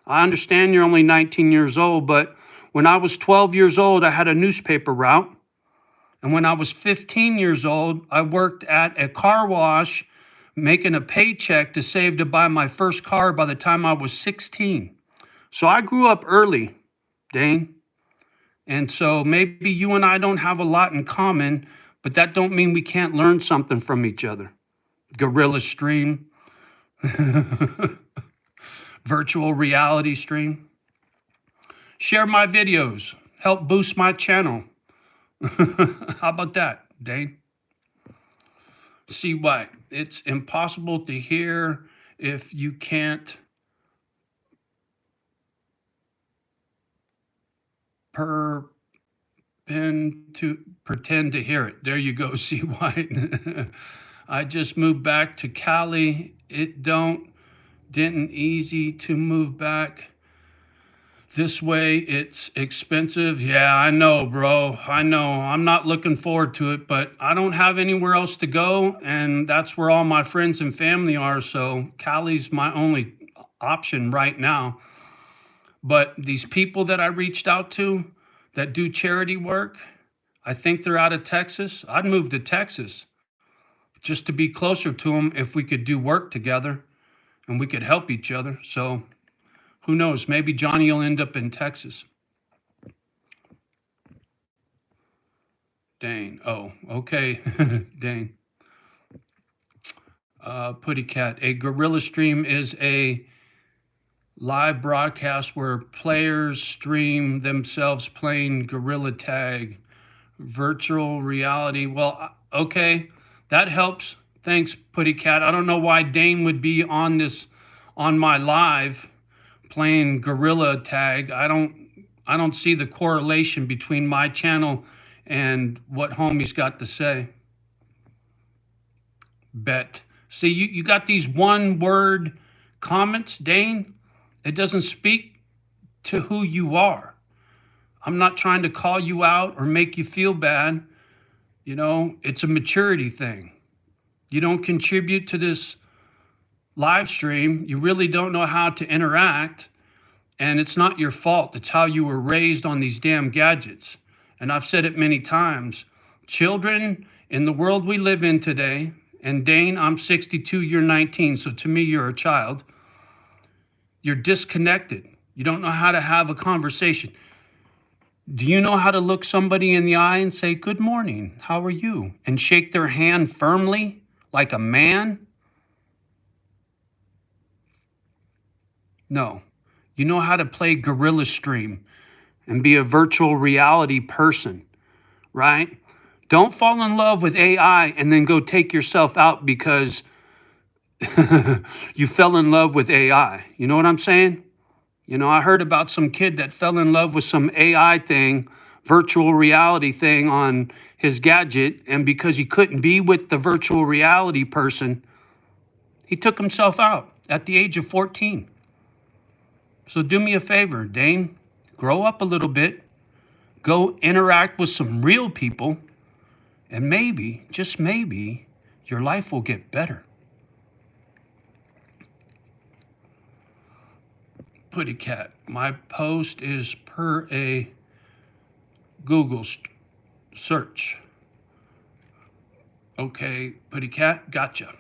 I understand you're only 19 years old, but when I was 12 years old, I had a newspaper route. And when I was 15 years old, I worked at a car wash making a paycheck to save to buy my first car by the time I was 16. So I grew up early, Dane. And so maybe you and I don't have a lot in common, but that don't mean we can't learn something from each other. Gorilla stream, virtual reality stream. Share my videos, help boost my channel. How about that, Dane? See what? It's impossible to hear if you can't pretend to hear it. There you go, see White. I just moved back to Cali. Didn't easy to move back this way. It's expensive. Yeah, I know, bro. I know. I'm not looking forward to it, but I don't have anywhere else to go, and that's where all my friends and family are. So Cali's my only option right now. But these people that I reached out to that do charity work, I think they're out of Texas. I'd move to Texas just to be closer to them if we could do work together and we could help each other. So who knows? Maybe Johnny will end up in Texas. Dane. Oh, okay. Dane. Putty Cat. A gorilla stream is a live broadcast where players stream themselves playing gorilla tag. Virtual reality. Well, okay. That helps. Thanks, Putty Cat. I don't know why Dane would be on my live playing gorilla tag. I don't see the correlation between my channel and what homie's got to say. Bet. See, you got these one word comments, Dane. It doesn't speak to who you are. I'm not trying to call you out or make you feel bad. It's a maturity thing. You don't contribute to this live stream. You really don't know how to interact. And it's not your fault. It's how you were raised on these damn gadgets. And I've said it many times. Children in the world we live in today, and Dane, I'm 62, you're 19, so to me, you're a child. You're disconnected. You don't know how to have a conversation. Do you know how to look somebody in the eye and say, "Good morning, how are you?" and shake their hand firmly like a man? No. You know how to play gorilla stream and be a virtual reality person, right? Don't fall in love with AI and then go take yourself out because you fell in love with AI. You know what I'm saying? I heard about some kid that fell in love with some AI thing, virtual reality thing on his gadget, and because he couldn't be with the virtual reality person, he took himself out at the age of 14. So do me a favor, Dane, grow up a little bit, go interact with some real people, and maybe, just maybe, your life will get better. Putty Cat, my post is per a Google search. Okay, Putty Cat, gotcha.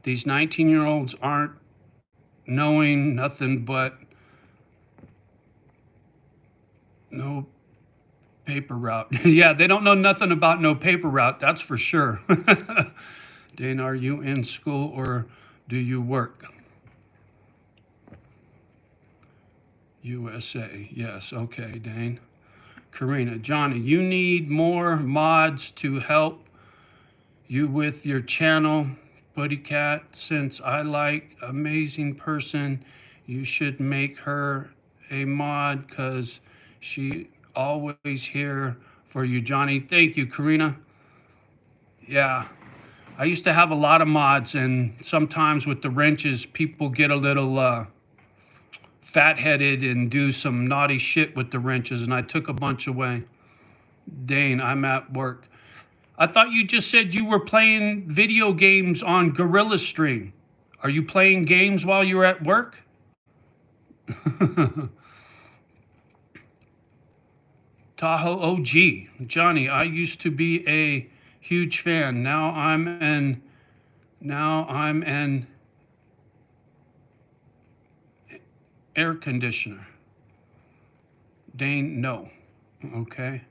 These 19-year-olds aren't knowing nothing but Paper route. Yeah, they don't know nothing about no paper route. That's for sure. Dane, are you in school or do you work? USA. Yes. Okay, Dane. Karina, Johnny, you need more mods to help you with your channel. Buddy Cat, since I like amazing person, you should make her a mod because she always here for you, Johnny. Thank you, Karina. Yeah, I used to have a lot of mods, and sometimes with the wrenches, people get a little fat-headed and do some naughty shit with the wrenches, and I took a bunch away. Dane, I'm at work. I thought you just said you were playing video games on Gorilla Stream. Are you playing games while you're at work? Tahoe OG. Johnny, I used to be a huge fan. Now I'm an air conditioner. Dane, no. Okay.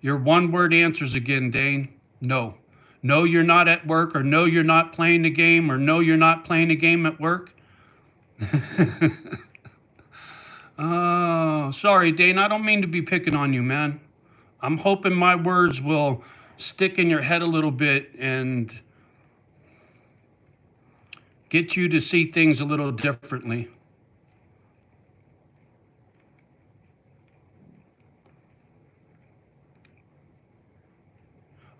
Your one-word answers again, Dane. No. No, you're not at work, or no, you're not playing the game, or no, you're not playing the game at work. Oh, sorry, Dane. I don't mean to be picking on you, man. I'm hoping my words will stick in your head a little bit and get you to see things a little differently.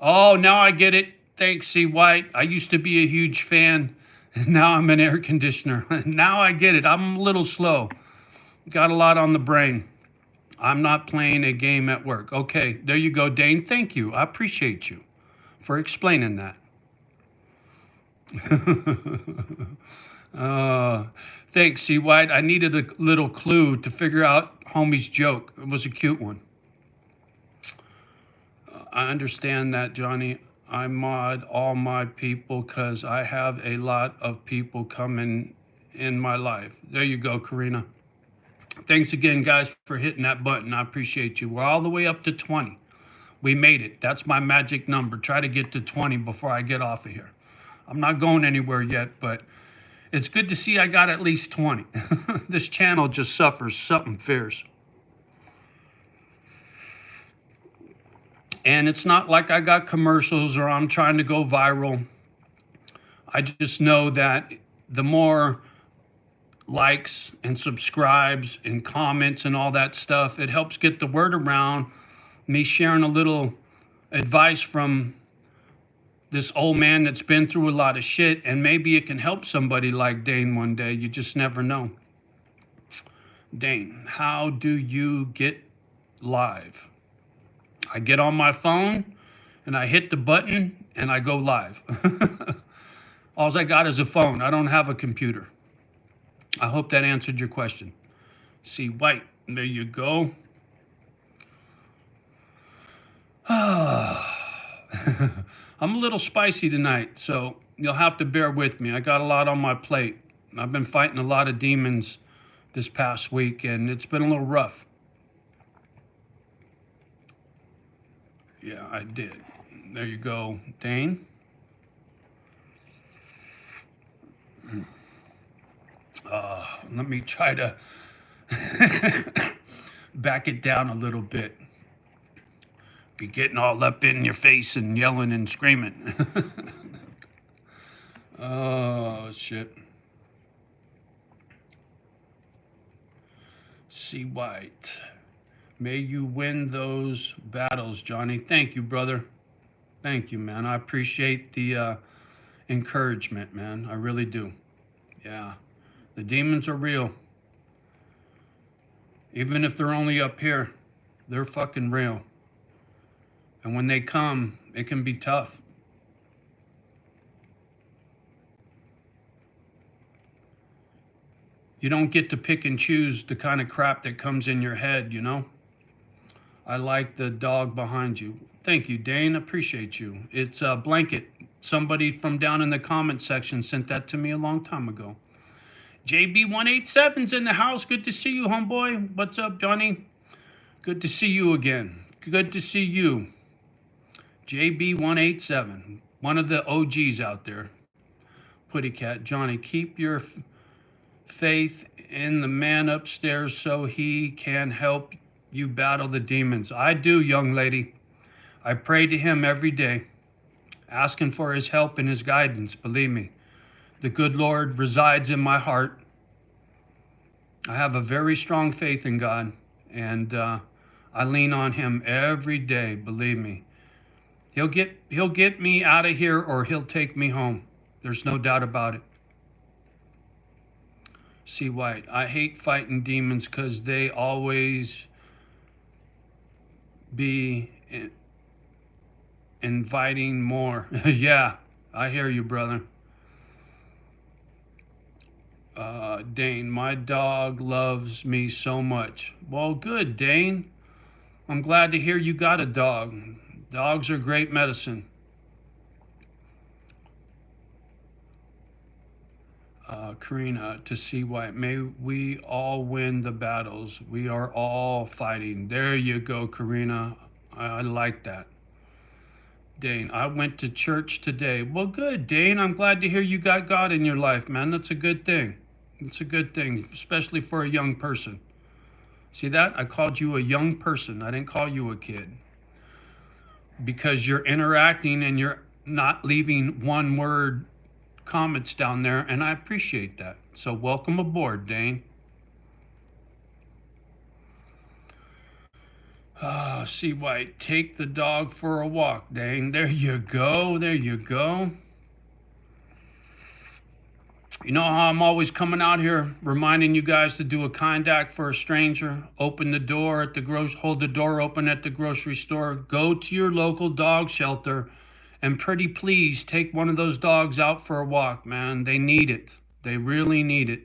Oh, now I get it. Thanks, C. White. I used to be a huge fan, and now I'm an air conditioner. Now I get it. I'm a little slow. Got a lot on the brain. I'm not playing a game at work. Okay, there you go, Dane. Thank you. I appreciate you for explaining that. Thanks, C. White. I needed a little clue to figure out homie's joke. It was a cute one. I understand that, Johnny. I mod all my people because I have a lot of people coming in my life. There you go, Karina. Thanks again, guys, for hitting that button. I appreciate you. We're all the way up to 20. We made it. That's my magic number. Try to get to 20 before I get off of here. I'm not going anywhere yet, but it's good to see I got at least 20. This channel just suffers something fierce. And it's not like I got commercials or I'm trying to go viral. I just know that the more likes and subscribes and comments and all that stuff, it helps get the word around. Me sharing a little advice from this old man that's been through a lot of shit, and maybe it can help somebody like Dane one day. You just never know. Dane, how do you get live? I get on my phone and I hit the button and I go live. All I got is a phone. I don't have a computer. I hope that answered your question. See, White, there you go. I'm a little spicy tonight, so you'll have to bear with me. I got a lot on my plate. I've been fighting a lot of demons this past week, and it's been a little rough. Yeah, I did. There you go, Dane. Let me try to back it down a little bit. Be getting all up in your face and yelling and screaming. Oh, shit. C. White. May you win those battles, Johnny. Thank you, brother. Thank you, man. I appreciate the encouragement, man. I really do. Yeah. The demons are real. Even if they're only up here, they're fucking real. And when they come, it can be tough. You don't get to pick and choose the kind of crap that comes in your head, you know? I like the dog behind you. Thank you, Dane. Appreciate you. It's a blanket. Somebody from down in the comment section sent that to me a long time ago. JB187's in the house. Good to see you, homeboy. What's up, Johnny? Good to see you again. Good to see you. JB187, one of the OGs out there. Putty Cat, Johnny, keep your faith in the man upstairs so he can help you battle the demons. I do, young lady. I pray to him every day, asking for his help and his guidance. Believe me, the good Lord resides in my heart. I have a very strong faith in God, and I lean on him every day. Believe me, he'll get me out of here, or he'll take me home. There's no doubt about it. C. White, I hate fighting demons because they always be inviting more. Yeah, I hear you, brother. Dane, my dog loves me so much. Well, good, Dane. I'm glad to hear you got a dog. Dogs are great medicine. Karina, to see why. May we all win the battles. We are all fighting. There you go, Karina. I like that. Dane, I went to church today. Well, good, Dane. I'm glad to hear you got God in your life, man. That's a good thing. It's a good thing, especially for a young person. See that? I called you a young person. I didn't call you a kid. Because you're interacting and you're not leaving one word comments down there, and I appreciate that. So welcome aboard, Dane. C. White, take the dog for a walk, Dane. There you go. There you go. You know how I'm always coming out here reminding you guys to do a kind act for a stranger? Open the door at the hold the door open at the grocery store. Go to your local dog shelter and pretty please take one of those dogs out for a walk, man. They need it. They really need it.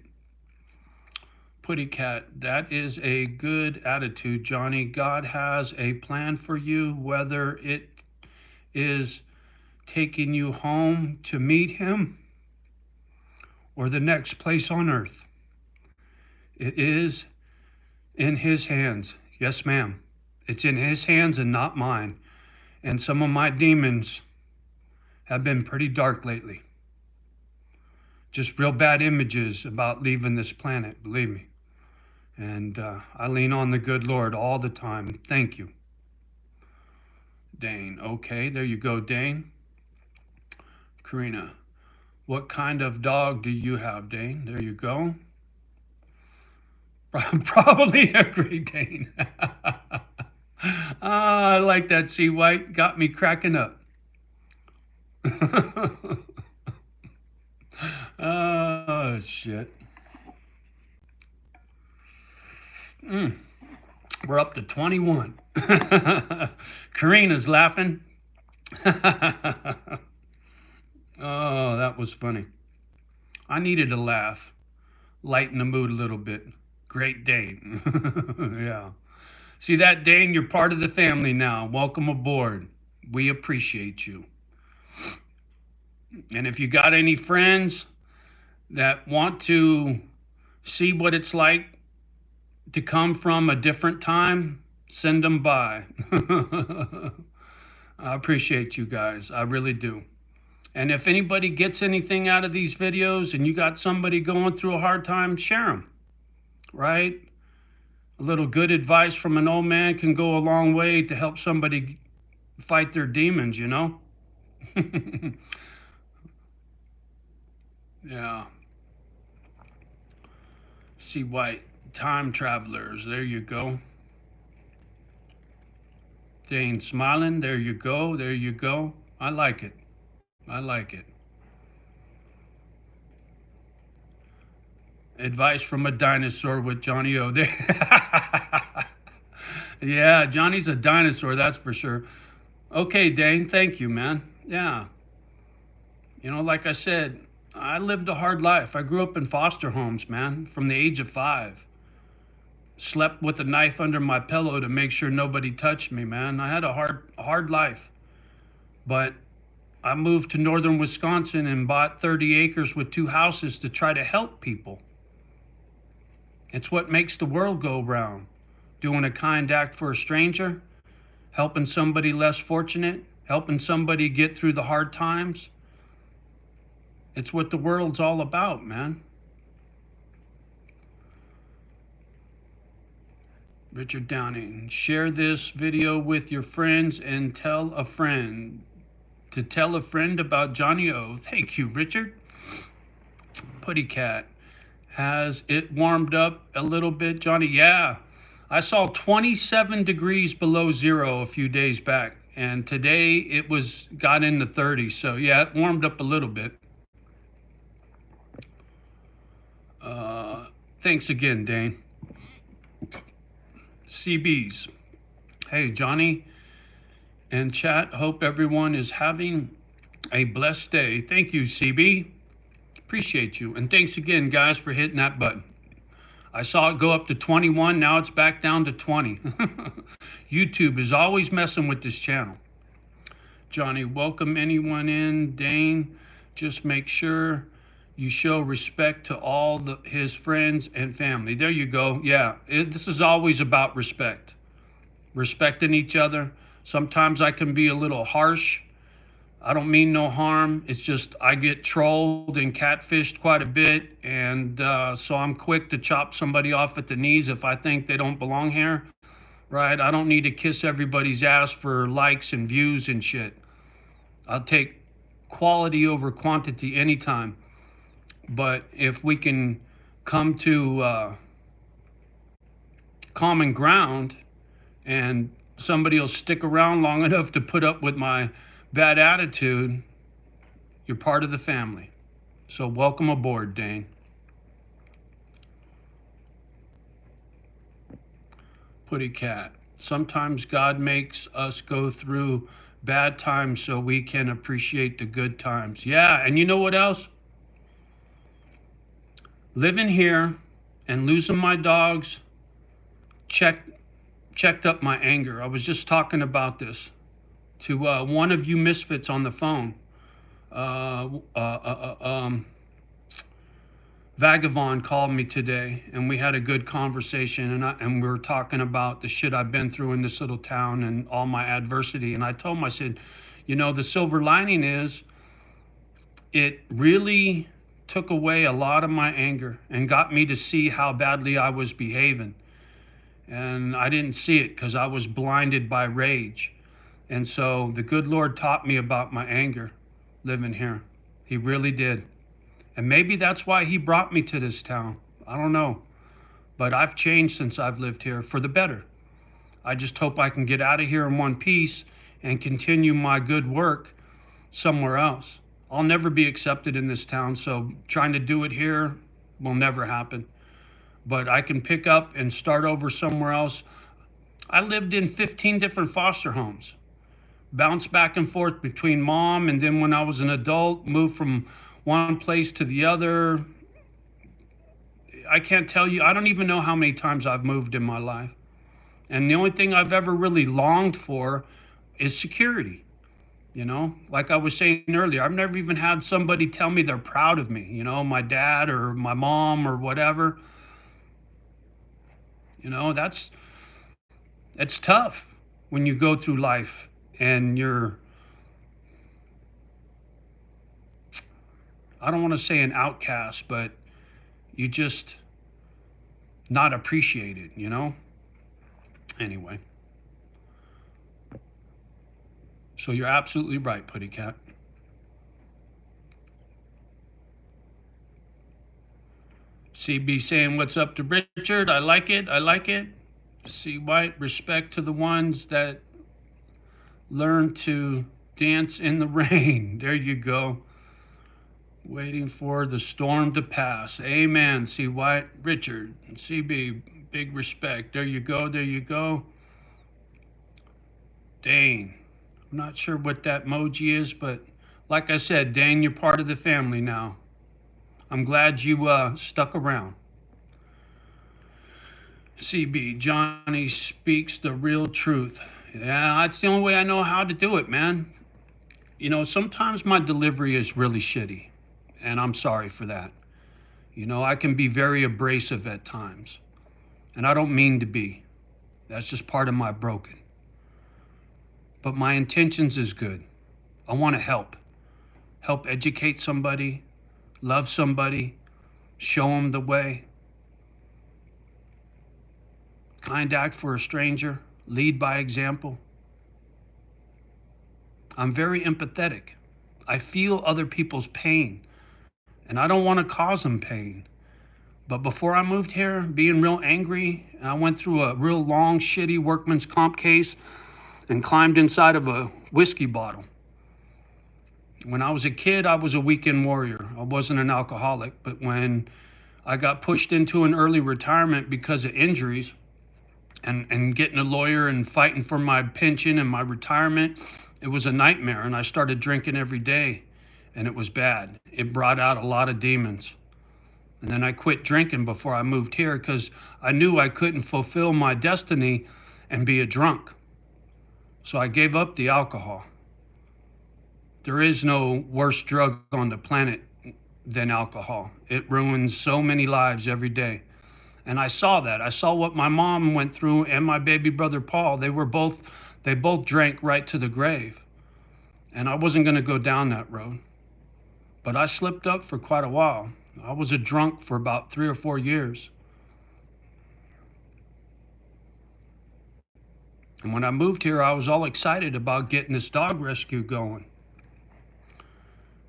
Putty Cat, that is a good attitude, Johnny. God has a plan for you, whether it is taking you home to meet him or the next place on earth. It is in his hands. Yes, ma'am. It's in his hands and not mine. And some of my demons have been pretty dark lately. Just real bad images about leaving this planet, believe me. And I lean on the good Lord all the time. Thank you. Dane, okay, there you go, Dane. Karina, what kind of dog do you have, Dane? There you go. Probably a Great Dane. I like that, C. White. Got me cracking up. Oh, shit. We're up to 21. Karina's laughing. Oh, that was funny. I needed a laugh. Lighten the mood a little bit. Great Dane. Yeah. See that, Dane? You're part of the family now. Welcome aboard. We appreciate you. And if you got any friends that want to see what it's like to come from a different time, send them by. I appreciate you guys. I really do. And if anybody gets anything out of these videos and you got somebody going through a hard time, share them, right? A little good advice from an old man can go a long way to help somebody fight their demons, you know? Yeah. C. White, time travelers, there you go. Dane smiling, there you go, there you go. I like it. I like it. Advice from a dinosaur with JohnnyO. There. Yeah, Johnny's a dinosaur, that's for sure. Okay, Dane, thank you, man. Yeah. You know, like I said, I lived a hard life. I grew up in foster homes, man, from the age of 5. Slept with a knife under my pillow to make sure nobody touched me, man. I had a hard life. But I moved to northern Wisconsin and bought 30 acres with 2 houses to try to help people. It's what makes the world go round. doing a kind act for a stranger, helping somebody less fortunate, helping somebody get through the hard times. It's what the world's all about, man. Richard Downing, share this video with your friends and tell a friend to tell a friend about JohnnyO. Thank you, Richard. Putty Cat, has it warmed up a little bit, Johnny? Yeah, I saw 27 degrees below zero a few days back, and today it got in the 30s. So yeah, it warmed up a little bit. Thanks again, Dane. CBs. Hey, Johnny and chat, hope everyone is having a blessed day. Thank you, CB. Appreciate you. And thanks again, guys, for hitting that button. I saw it go up to 21. Now it's back down to 20. YouTube is always messing with this channel. Johnny, welcome anyone in. Dane, just make sure you show respect to all his friends and family. There you go. Yeah, this is always about respect. Respecting each other. Sometimes I can be a little harsh. I don't mean no harm. It's just I get trolled and catfished quite a bit. And so I'm quick to chop somebody off at the knees if I think they don't belong here. Right? I don't need to kiss everybody's ass for likes and views and shit. I'll take quality over quantity anytime. But if we can come to common ground and somebody will stick around long enough to put up with my bad attitude, you're part of the family. So welcome aboard, Dane. Putty Cat, sometimes God makes us go through bad times so we can appreciate the good times. Yeah, and you know what else? Living here and losing my dogs checked up my anger. I was just talking about this to one of you misfits on the phone. Vagabond called me today, and we had a good conversation, and we were talking about the shit I've been through in this little town and all my adversity. And I told him, I said, you know, the silver lining is it really took away a lot of my anger and got me to see how badly I was behaving. And I didn't see it because I was blinded by rage. And so the good Lord taught me about my anger living here. He really did. And maybe that's why he brought me to this town. I don't know. But I've changed since I've lived here for the better. I just hope I can get out of here in one piece and continue my good work somewhere else. I'll never be accepted in this town, so trying to do it here will never happen. But I can pick up and start over somewhere else. I lived in 15 different foster homes. Bounced back and forth between mom, and then when I was an adult, moved from one place to the other. I can't tell you, I don't even know how many times I've moved in my life. And the only thing I've ever really longed for is security. You know, like I was saying earlier, I've never even had somebody tell me they're proud of me, you know, my dad or my mom or whatever. You know, it's tough when you go through life and you're, I don't want to say an outcast, but you just not appreciated, you know? Anyway. So you're absolutely right, Putty Cat. CB saying, what's up to Richard? I like it. I like it. C. White, respect to the ones that learn to dance in the rain. There you go. Waiting for the storm to pass. Amen. C. White, Richard, CB, big respect. There you go. There you go. Dane. I'm not sure what that emoji is, but like I said, Dane, you're part of the family now. I'm glad you stuck around. CB, Johnny speaks the real truth. Yeah, that's the only way I know how to do it, man. You know, sometimes my delivery is really shitty, and I'm sorry for that. You know, I can be very abrasive at times, and I don't mean to be. That's just part of my broken. But my intentions is good. I want to help educate somebody, love somebody, show them the way, kind act for a stranger, lead by example. I'm very empathetic. I feel other people's pain, and I don't want to cause them pain. But before I moved here, being real angry, I went through a real long, shitty workman's comp case and climbed inside of a whiskey bottle. When I was a kid, I was a weekend warrior. I wasn't an alcoholic, but when I got pushed into an early retirement because of injuries and getting a lawyer and fighting for my pension and my retirement, it was a nightmare. And I started drinking every day, and it was bad. It brought out a lot of demons. And then I quit drinking before I moved here because I knew I couldn't fulfill my destiny and be a drunk. So I gave up the alcohol. There is no worse drug on the planet than alcohol. It ruins so many lives every day. And I saw that. I saw what my mom went through and my baby brother Paul. They both drank right to the grave. And I wasn't going to go down that road. But I slipped up for quite a while. I was a drunk for about 3 or 4 years. And when I moved here, I was all excited about getting this dog rescue going.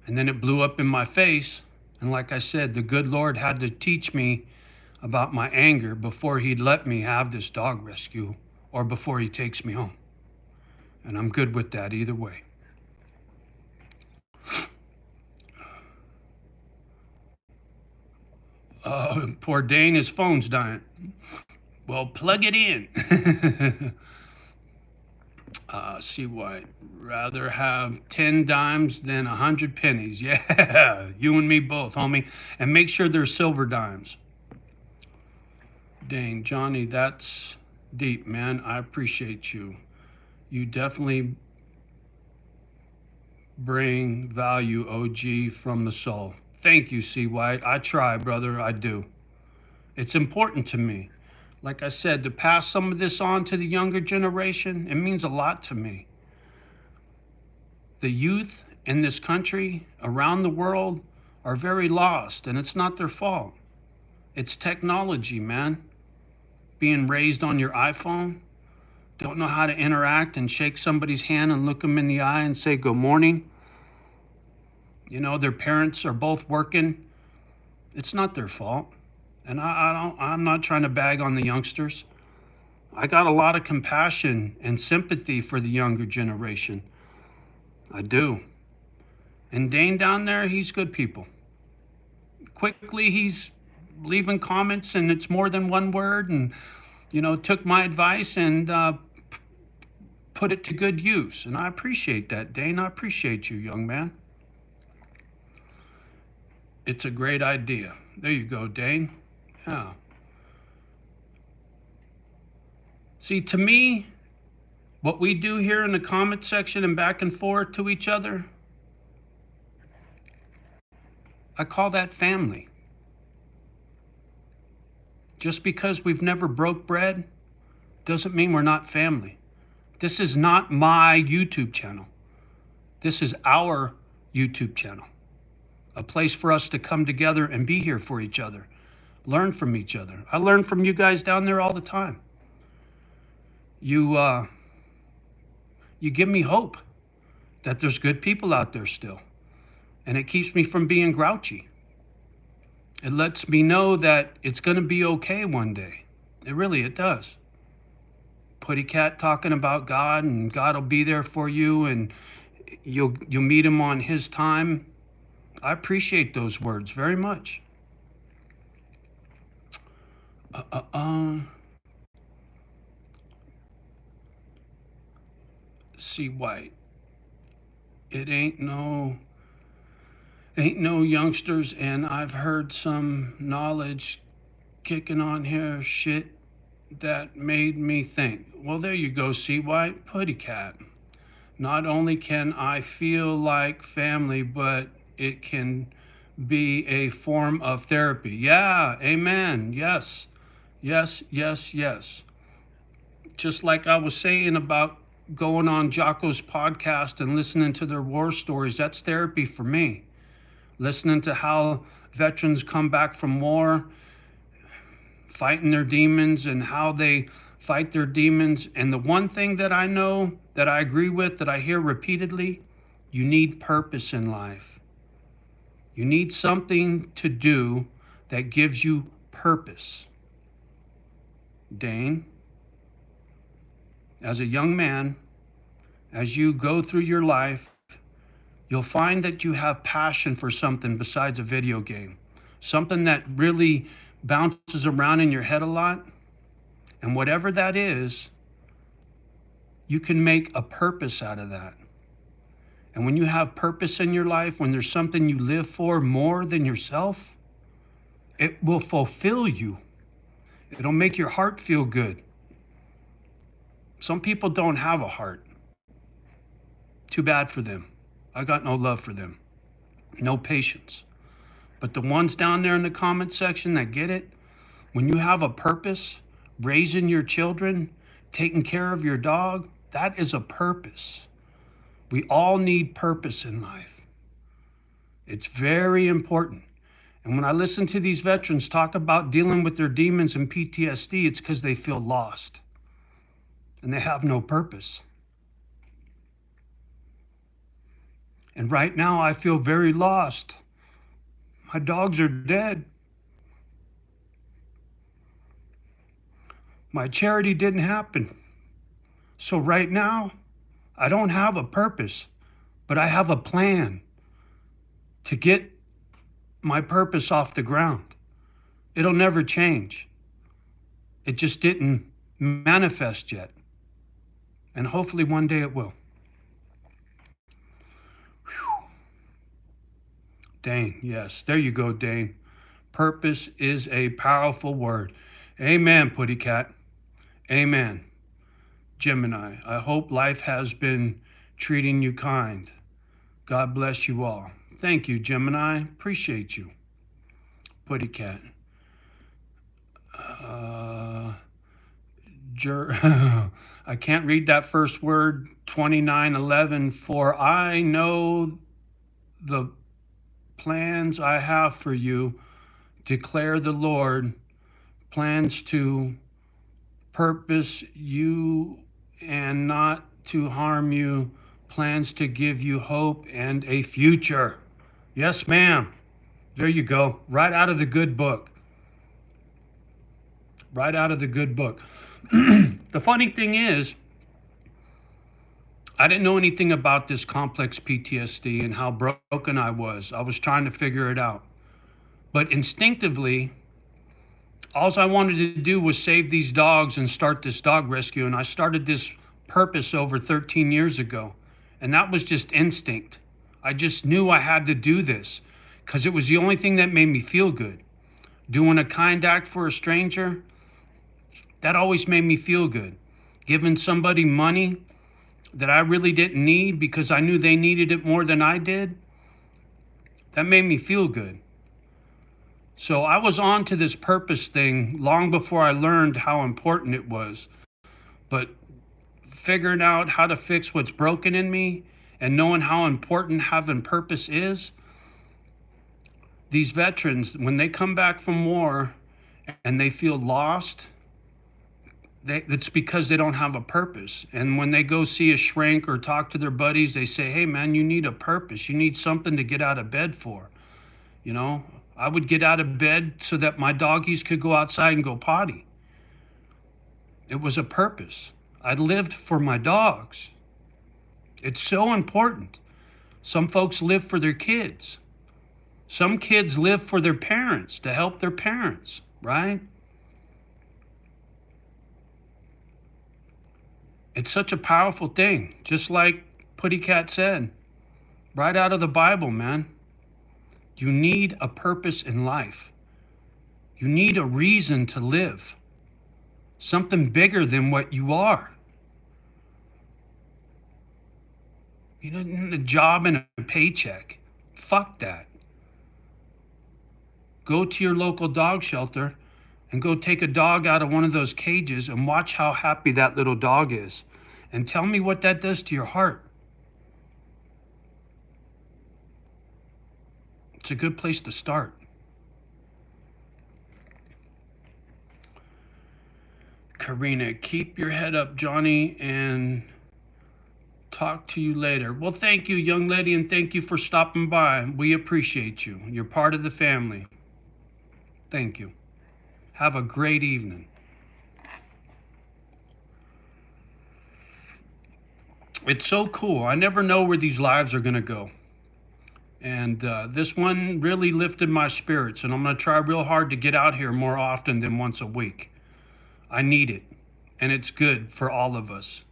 And then it blew up in my face. And like I said, the good Lord had to teach me about my anger before he'd let me have this dog rescue or before he takes me home. And I'm good with that either way. Poor Dane, his phone's dying. Well, plug it in. See what? Rather have 10 dimes than 100 pennies. Yeah, you and me both, homie. And make sure they're silver dimes. Dang, Johnny, that's deep, man. I appreciate you. You definitely bring value, OG, from the soul. Thank you, C. White. I try, brother. I do. It's important to me. Like I said, to pass some of this on to the younger generation, it means a lot to me. The youth in this country, around the world, are very lost, and it's not their fault. It's technology, man. Being raised on your iPhone, don't know how to interact and shake somebody's hand and look them in the eye and say good morning. You know, their parents are both working. It's not their fault. And I'm not trying to bag on the youngsters. I got a lot of compassion and sympathy for the younger generation. I do. And Dane down there, he's good people. Quickly, he's leaving comments and it's more than one word and, you know, took my advice and put it to good use. And I appreciate that, Dane. I appreciate you, young man. It's a great idea. There you go, Dane. Yeah. See, to me, what we do here in the comment section and back and forth to each other, I call that family. Just because we've never broke bread doesn't mean we're not family. This is not my YouTube channel. This is our YouTube channel. A place for us to come together and be here for each other. Learn from each other. I learn from you guys down there all the time. You give me hope that there's good people out there still. And it keeps me from being grouchy. It lets me know that it's going to be okay one day. It does. Putty Cat talking about God and God will be there for you and you'll meet him on his time. I appreciate those words very much. C. White. It ain't no youngsters, and I've heard some knowledge kicking on here shit that made me think. Well, there you go, C. White. Putty Cat. Not only can I feel like family, but it can be a form of therapy. Yeah, amen. Yes. Yes, yes, yes. Just like I was saying about going on Jocko's podcast and listening to their war stories, that's therapy for me. Listening to how veterans come back from war, fighting their demons, and how they fight their demons. And the one thing that I know, that I agree with, that I hear repeatedly, you need purpose in life. You need something to do that gives you purpose. Dane, as a young man, as you go through your life, you'll find that you have passion for something besides a video game, something that really bounces around in your head a lot. And whatever that is, you can make a purpose out of that. And when you have purpose in your life, when there's something you live for more than yourself, it will fulfill you. It'll make your heart feel good. Some people don't have a heart. Too bad for them. I got no love for them. No patience. But the ones down there in the comment section that get it, when you have a purpose, raising your children, taking care of your dog, that is a purpose. We all need purpose in life. It's very important. And when I listen to these veterans talk about dealing with their demons and PTSD, it's because they feel lost and they have no purpose. And right now I feel very lost. My dogs are dead. My charity didn't happen. So right now, I don't have a purpose, but I have a plan to get my purpose off the ground. It'll never change. It just didn't manifest yet. And hopefully one day it will. Whew. Dane, yes, there you go, Dane. Purpose is a powerful word. Amen, Putty Cat. Amen. Gemini, I hope life has been treating you kind. God bless you all. Thank you, Gemini. Appreciate you. Putty Cat. I can't read that first word, 29:11. For I know the plans I have for you, declare the Lord, plans to purpose you and not to harm you, plans to give you hope and a future. Yes, ma'am. There you go. Right out of the good book. Right out of the good book. The funny thing is, I didn't know anything about this complex PTSD and how broken I was. I was trying to figure it out. But instinctively, all I wanted to do was save these dogs and start this dog rescue. And I started this purpose over 13 years ago. And that was just instinct. I just knew I had to do this because it was the only thing that made me feel good. Doing a kind act for a stranger, that always made me feel good. Giving somebody money that I really didn't need because I knew they needed it more than I did, that made me feel good. So I was on to this purpose thing long before I learned how important it was. But figuring out how to fix what's broken in me and knowing how important having purpose is, these veterans, when they come back from war and they feel lost, it's because they don't have a purpose. And when they go see a shrink or talk to their buddies, they say, hey man, you need a purpose. You need something to get out of bed for. You know, I would get out of bed so that my doggies could go outside and go potty. It was a purpose. I lived for my dogs. It's so important. Some folks live for their kids. Some kids live for their parents, to help their parents, right? It's such a powerful thing, just like Putty Cat said, right out of the Bible, man. You need a purpose in life. You need a reason to live. Something bigger than what you are. You don't need a job and a paycheck. Fuck that. Go to your local dog shelter and go take a dog out of one of those cages and watch how happy that little dog is. And tell me what that does to your heart. It's a good place to start. Karina, keep your head up, Johnny, and talk to you later. Well, thank you, young lady, and thank you for stopping by. We appreciate you. You're part of the family. Thank you. Have a great evening. It's so cool. I never know where these lives are going to go. And this one really lifted my spirits, and I'm going to try real hard to get out here more often than once a week. I need it, and it's good for all of us.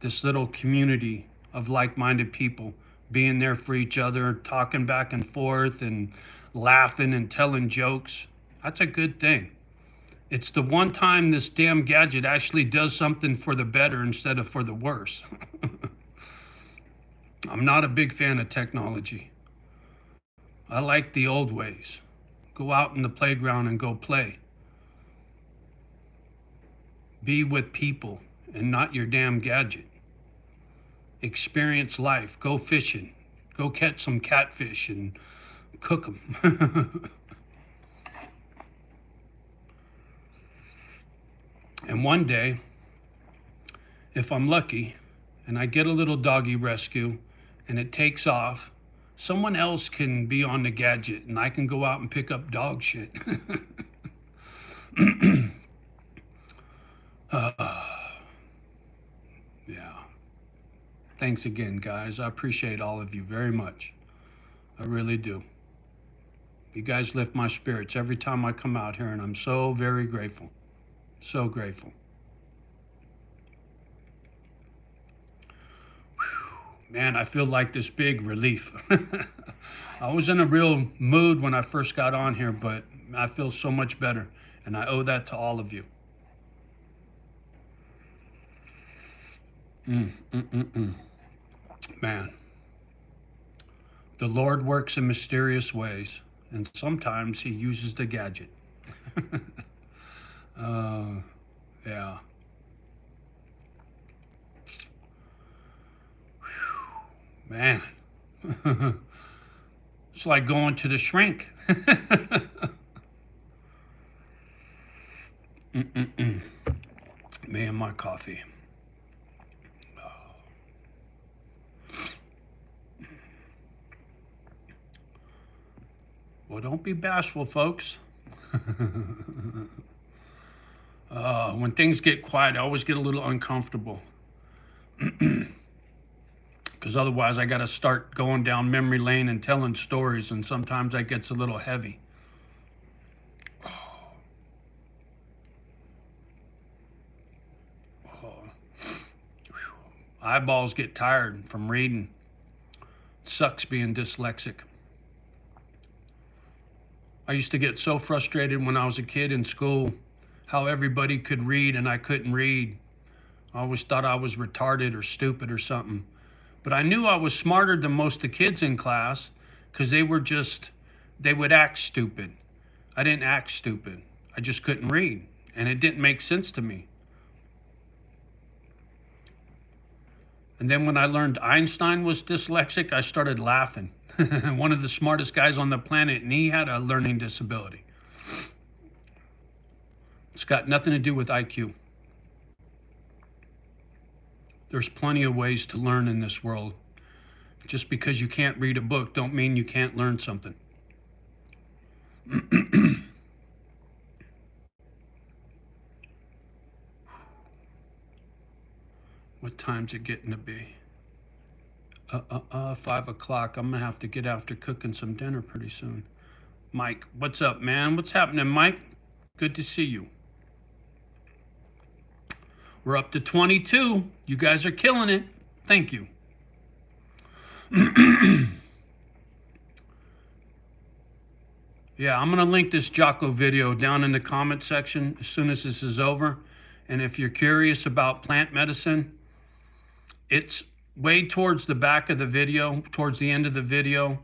This little community of like-minded people being there for each other, talking back and forth and laughing and telling jokes. That's a good thing. It's the one time this damn gadget actually does something for the better instead of for the worse. I'm not a big fan of technology. I like the old ways. Go out in the playground and go play. Be with people and not your damn gadget. Experience life. Go fishing. Go catch some catfish and cook them. And one day, if I'm lucky and I get a little doggy rescue and it takes off, someone else can be on the gadget and I can go out and pick up dog shit. Yeah. Thanks again, guys. I appreciate all of you very much. I really do. You guys lift my spirits every time I come out here, and I'm so very grateful. So grateful. Whew. Man, I feel like this big relief. I was in a real mood when I first got on here, but I feel so much better, and I owe that to all of you. Man, the Lord works in mysterious ways, and sometimes he uses the gadget. Yeah. Whew. Man, it's like going to the shrink. Man, my coffee. Well, don't be bashful, folks. When things get quiet, I always get a little uncomfortable. Because otherwise I got to start going down memory lane and telling stories, and sometimes that gets a little heavy. Eyeballs get tired from reading. Sucks being dyslexic. I used to get so frustrated when I was a kid in school, how everybody could read and I couldn't read. I always thought I was retarded or stupid or something. But I knew I was smarter than most of the kids in class because they would act stupid. I didn't act stupid. I just couldn't read, and it didn't make sense to me. And then when I learned Einstein was dyslexic, I started laughing. One of the smartest guys on the planet, and he had a learning disability. It's got nothing to do with IQ. There's plenty of ways to learn in this world. Just because you can't read a book don't mean you can't learn something. What time's it getting to be? 5 o'clock. I'm gonna have to get after cooking some dinner pretty soon. Mike, what's up, man? What's happening, Mike? Good to see you. We're up to 22. You guys are killing it. Thank you. Yeah, I'm gonna link this Jocko video down in the comment section as soon as this is over. And if you're curious about plant medicine, it's way towards the back of the video, towards the end of the video,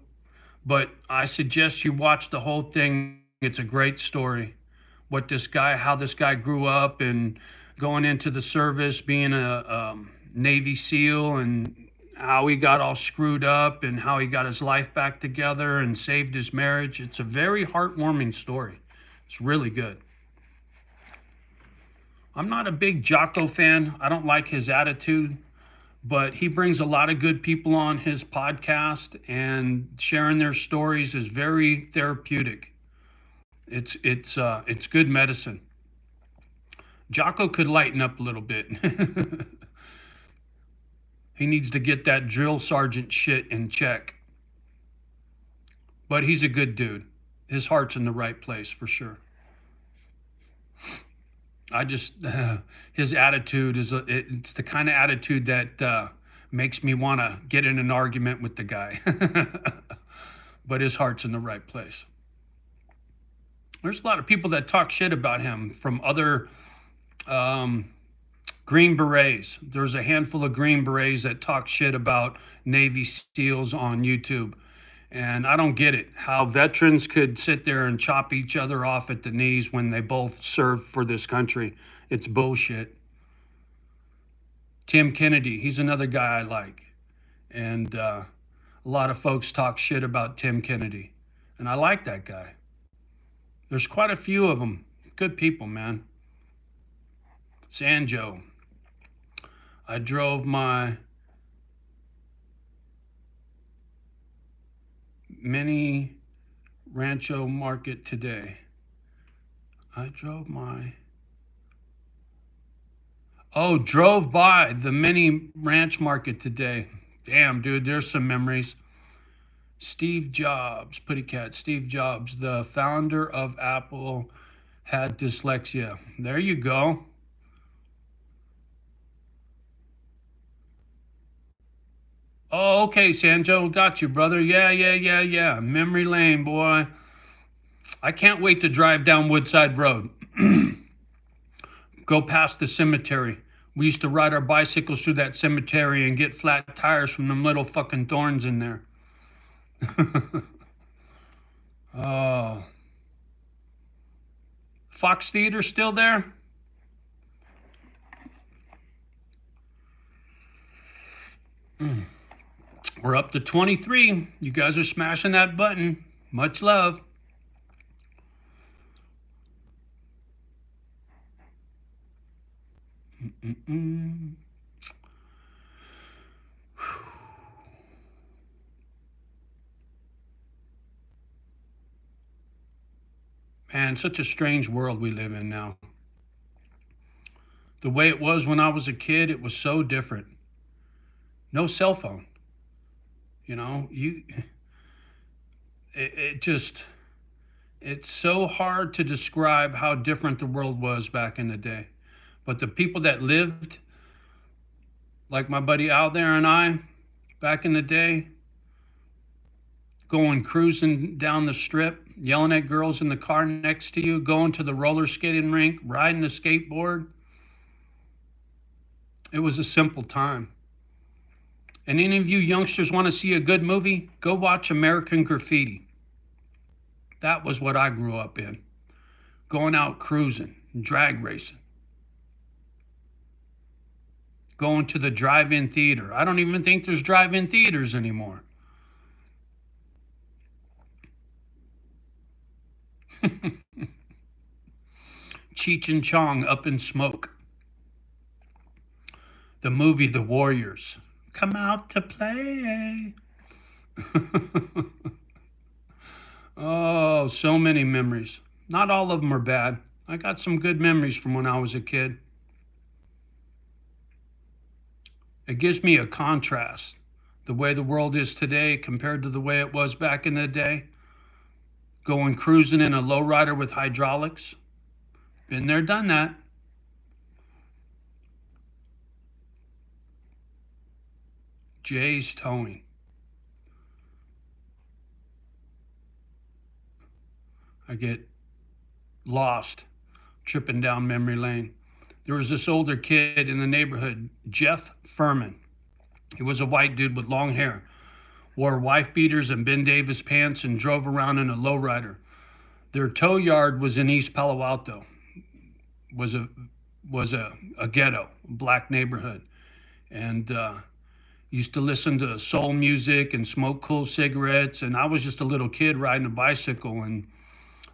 but I suggest you watch the whole thing. It's a great story. how this guy grew up and going into the service, being a Navy SEAL, and how he got all screwed up and how he got his life back together and saved his marriage. It's a very heartwarming story. It's really good. I'm not a big JohnnyO fan. I don't like his attitude, but he brings a lot of good people on his podcast, and sharing their stories is very therapeutic. It's good medicine. JohnnyO could lighten up a little bit. He needs to get that drill sergeant shit in check. But he's a good dude. His heart's in the right place for sure. I just his attitude it's the kind of attitude that makes me want to get in an argument with the guy. But his heart's in the right place. There's a lot of people that talk shit about him from other Green Berets. There's a handful of Green Berets that talk shit about Navy SEALs on YouTube. And I don't get it, how veterans could sit there and chop each other off at the knees when they both served for this country. It's bullshit. Tim Kennedy, he's another guy I like. And a lot of folks talk shit about Tim Kennedy. And I like that guy. There's quite a few of them. Good people, man. Sanjo. I drove my mini Rancho Market today. Drove by the mini ranch market today. Damn, dude, there's some memories. Steve Jobs, Putty Cat, Steve Jobs, the founder of Apple, had dyslexia. There you go. Oh, okay, Sanjo, got you, brother. Yeah. Memory lane, boy. I can't wait to drive down Woodside Road. Go past the cemetery. We used to ride our bicycles through that cemetery and get flat tires from them little fucking thorns in there. Oh. Fox Theater still there? We're up to 23. You guys are smashing that button. Much love. Man, such a strange world we live in now. The way it was when I was a kid, it was so different. No cell phone. You know, it's so hard to describe how different the world was back in the day. But the people that lived, like my buddy Al there and I, back in the day, going cruising down the strip, yelling at girls in the car next to you, going to the roller skating rink, riding the skateboard. It was a simple time. And any of you youngsters want to see a good movie? Go watch American Graffiti. That was what I grew up in. Going out cruising, drag racing. Going to the drive-in theater. I don't even think there's drive-in theaters anymore. Cheech and Chong, Up in Smoke. The movie The Warriors. Come out to play. Oh, so many memories. Not all of them are bad. I got some good memories from when I was a kid. It gives me a contrast. The way the world is today compared to the way it was back in the day. Going cruising in a lowrider with hydraulics. Been there, done that. Jay's Towing. I get lost tripping down memory lane. There was this older kid in the neighborhood, Jeff Furman. He was a white dude with long hair, wore wife beaters and Ben Davis pants, and drove around in a lowrider. Their tow yard was in East Palo Alto. Was a a ghetto, black neighborhood, and used to listen to soul music and smoke cool cigarettes. And I was just a little kid riding a bicycle and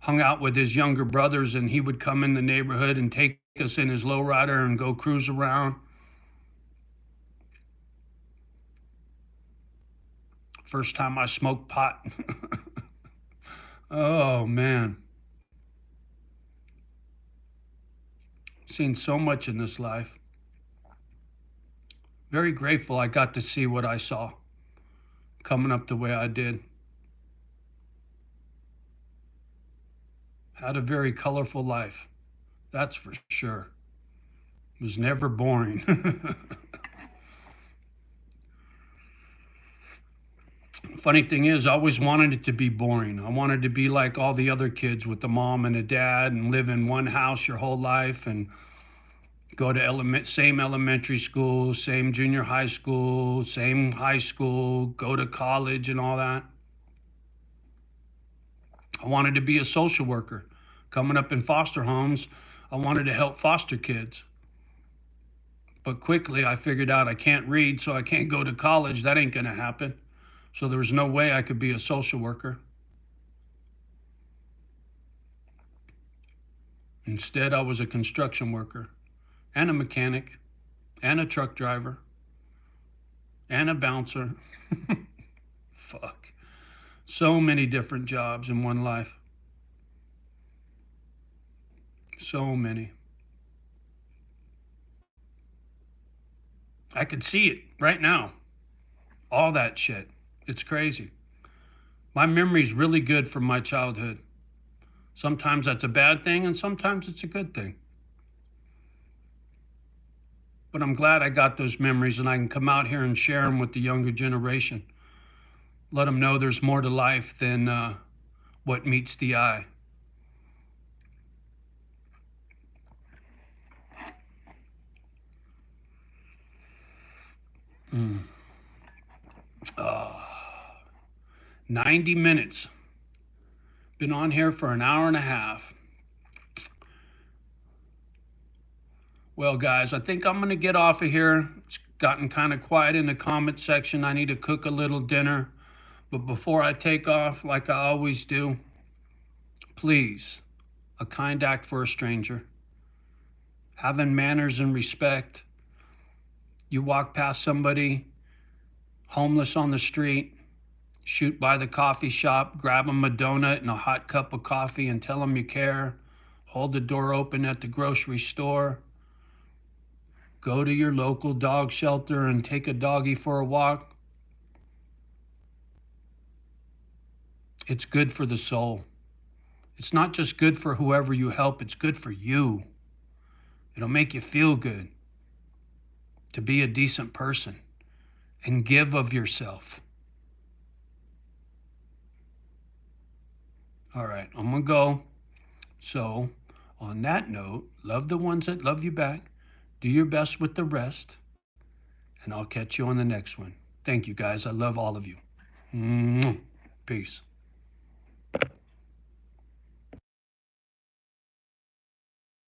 hung out with his younger brothers. And he would come in the neighborhood and take us in his lowrider and go cruise around. First time I smoked pot. Oh man, seen so much in this life. Very grateful I got to see what I saw coming up the way I did. Had a very colorful life, that's for sure. Was never boring. Funny thing is, I always wanted it to be boring. I wanted to be like all the other kids with a mom and a dad and live in one house your whole life and go to same elementary school, same junior high school, same high school, go to college and all that. I wanted to be a social worker. Coming up in foster homes, I wanted to help foster kids. But quickly I figured out I can't read, so I can't go to college. That ain't gonna happen. So there was no way I could be a social worker. Instead, I was a construction worker and a mechanic and a truck driver and a bouncer. Fuck. So many different jobs in one life. So many. I could see it right now. All that shit. It's crazy. My memory's really good from my childhood. Sometimes that's a bad thing and sometimes it's a good thing. But I'm glad I got those memories and I can come out here and share them with the younger generation. Let them know there's more to life than what meets the eye. Mm. 90 minutes. Been on here for an hour and a half. Well, guys, I think I'm going to get off of here. It's gotten kind of quiet in the comment section. I need to cook a little dinner. But before I take off, like I always do, please, a kind act for a stranger. Having manners and respect. You walk past somebody homeless on the street, shoot by the coffee shop, grab them a donut and a hot cup of coffee and tell them you care. Hold the door open at the grocery store. Go to your local dog shelter and take a doggy for a walk. It's good for the soul. It's not just good for whoever you help, it's good for you. It'll make you feel good to be a decent person and give of yourself. All right, I'm gonna go. So, on that note, love the ones that love you back. Do your best with the rest. And I'll catch you on the next one. Thank you, guys. I love all of you. Peace.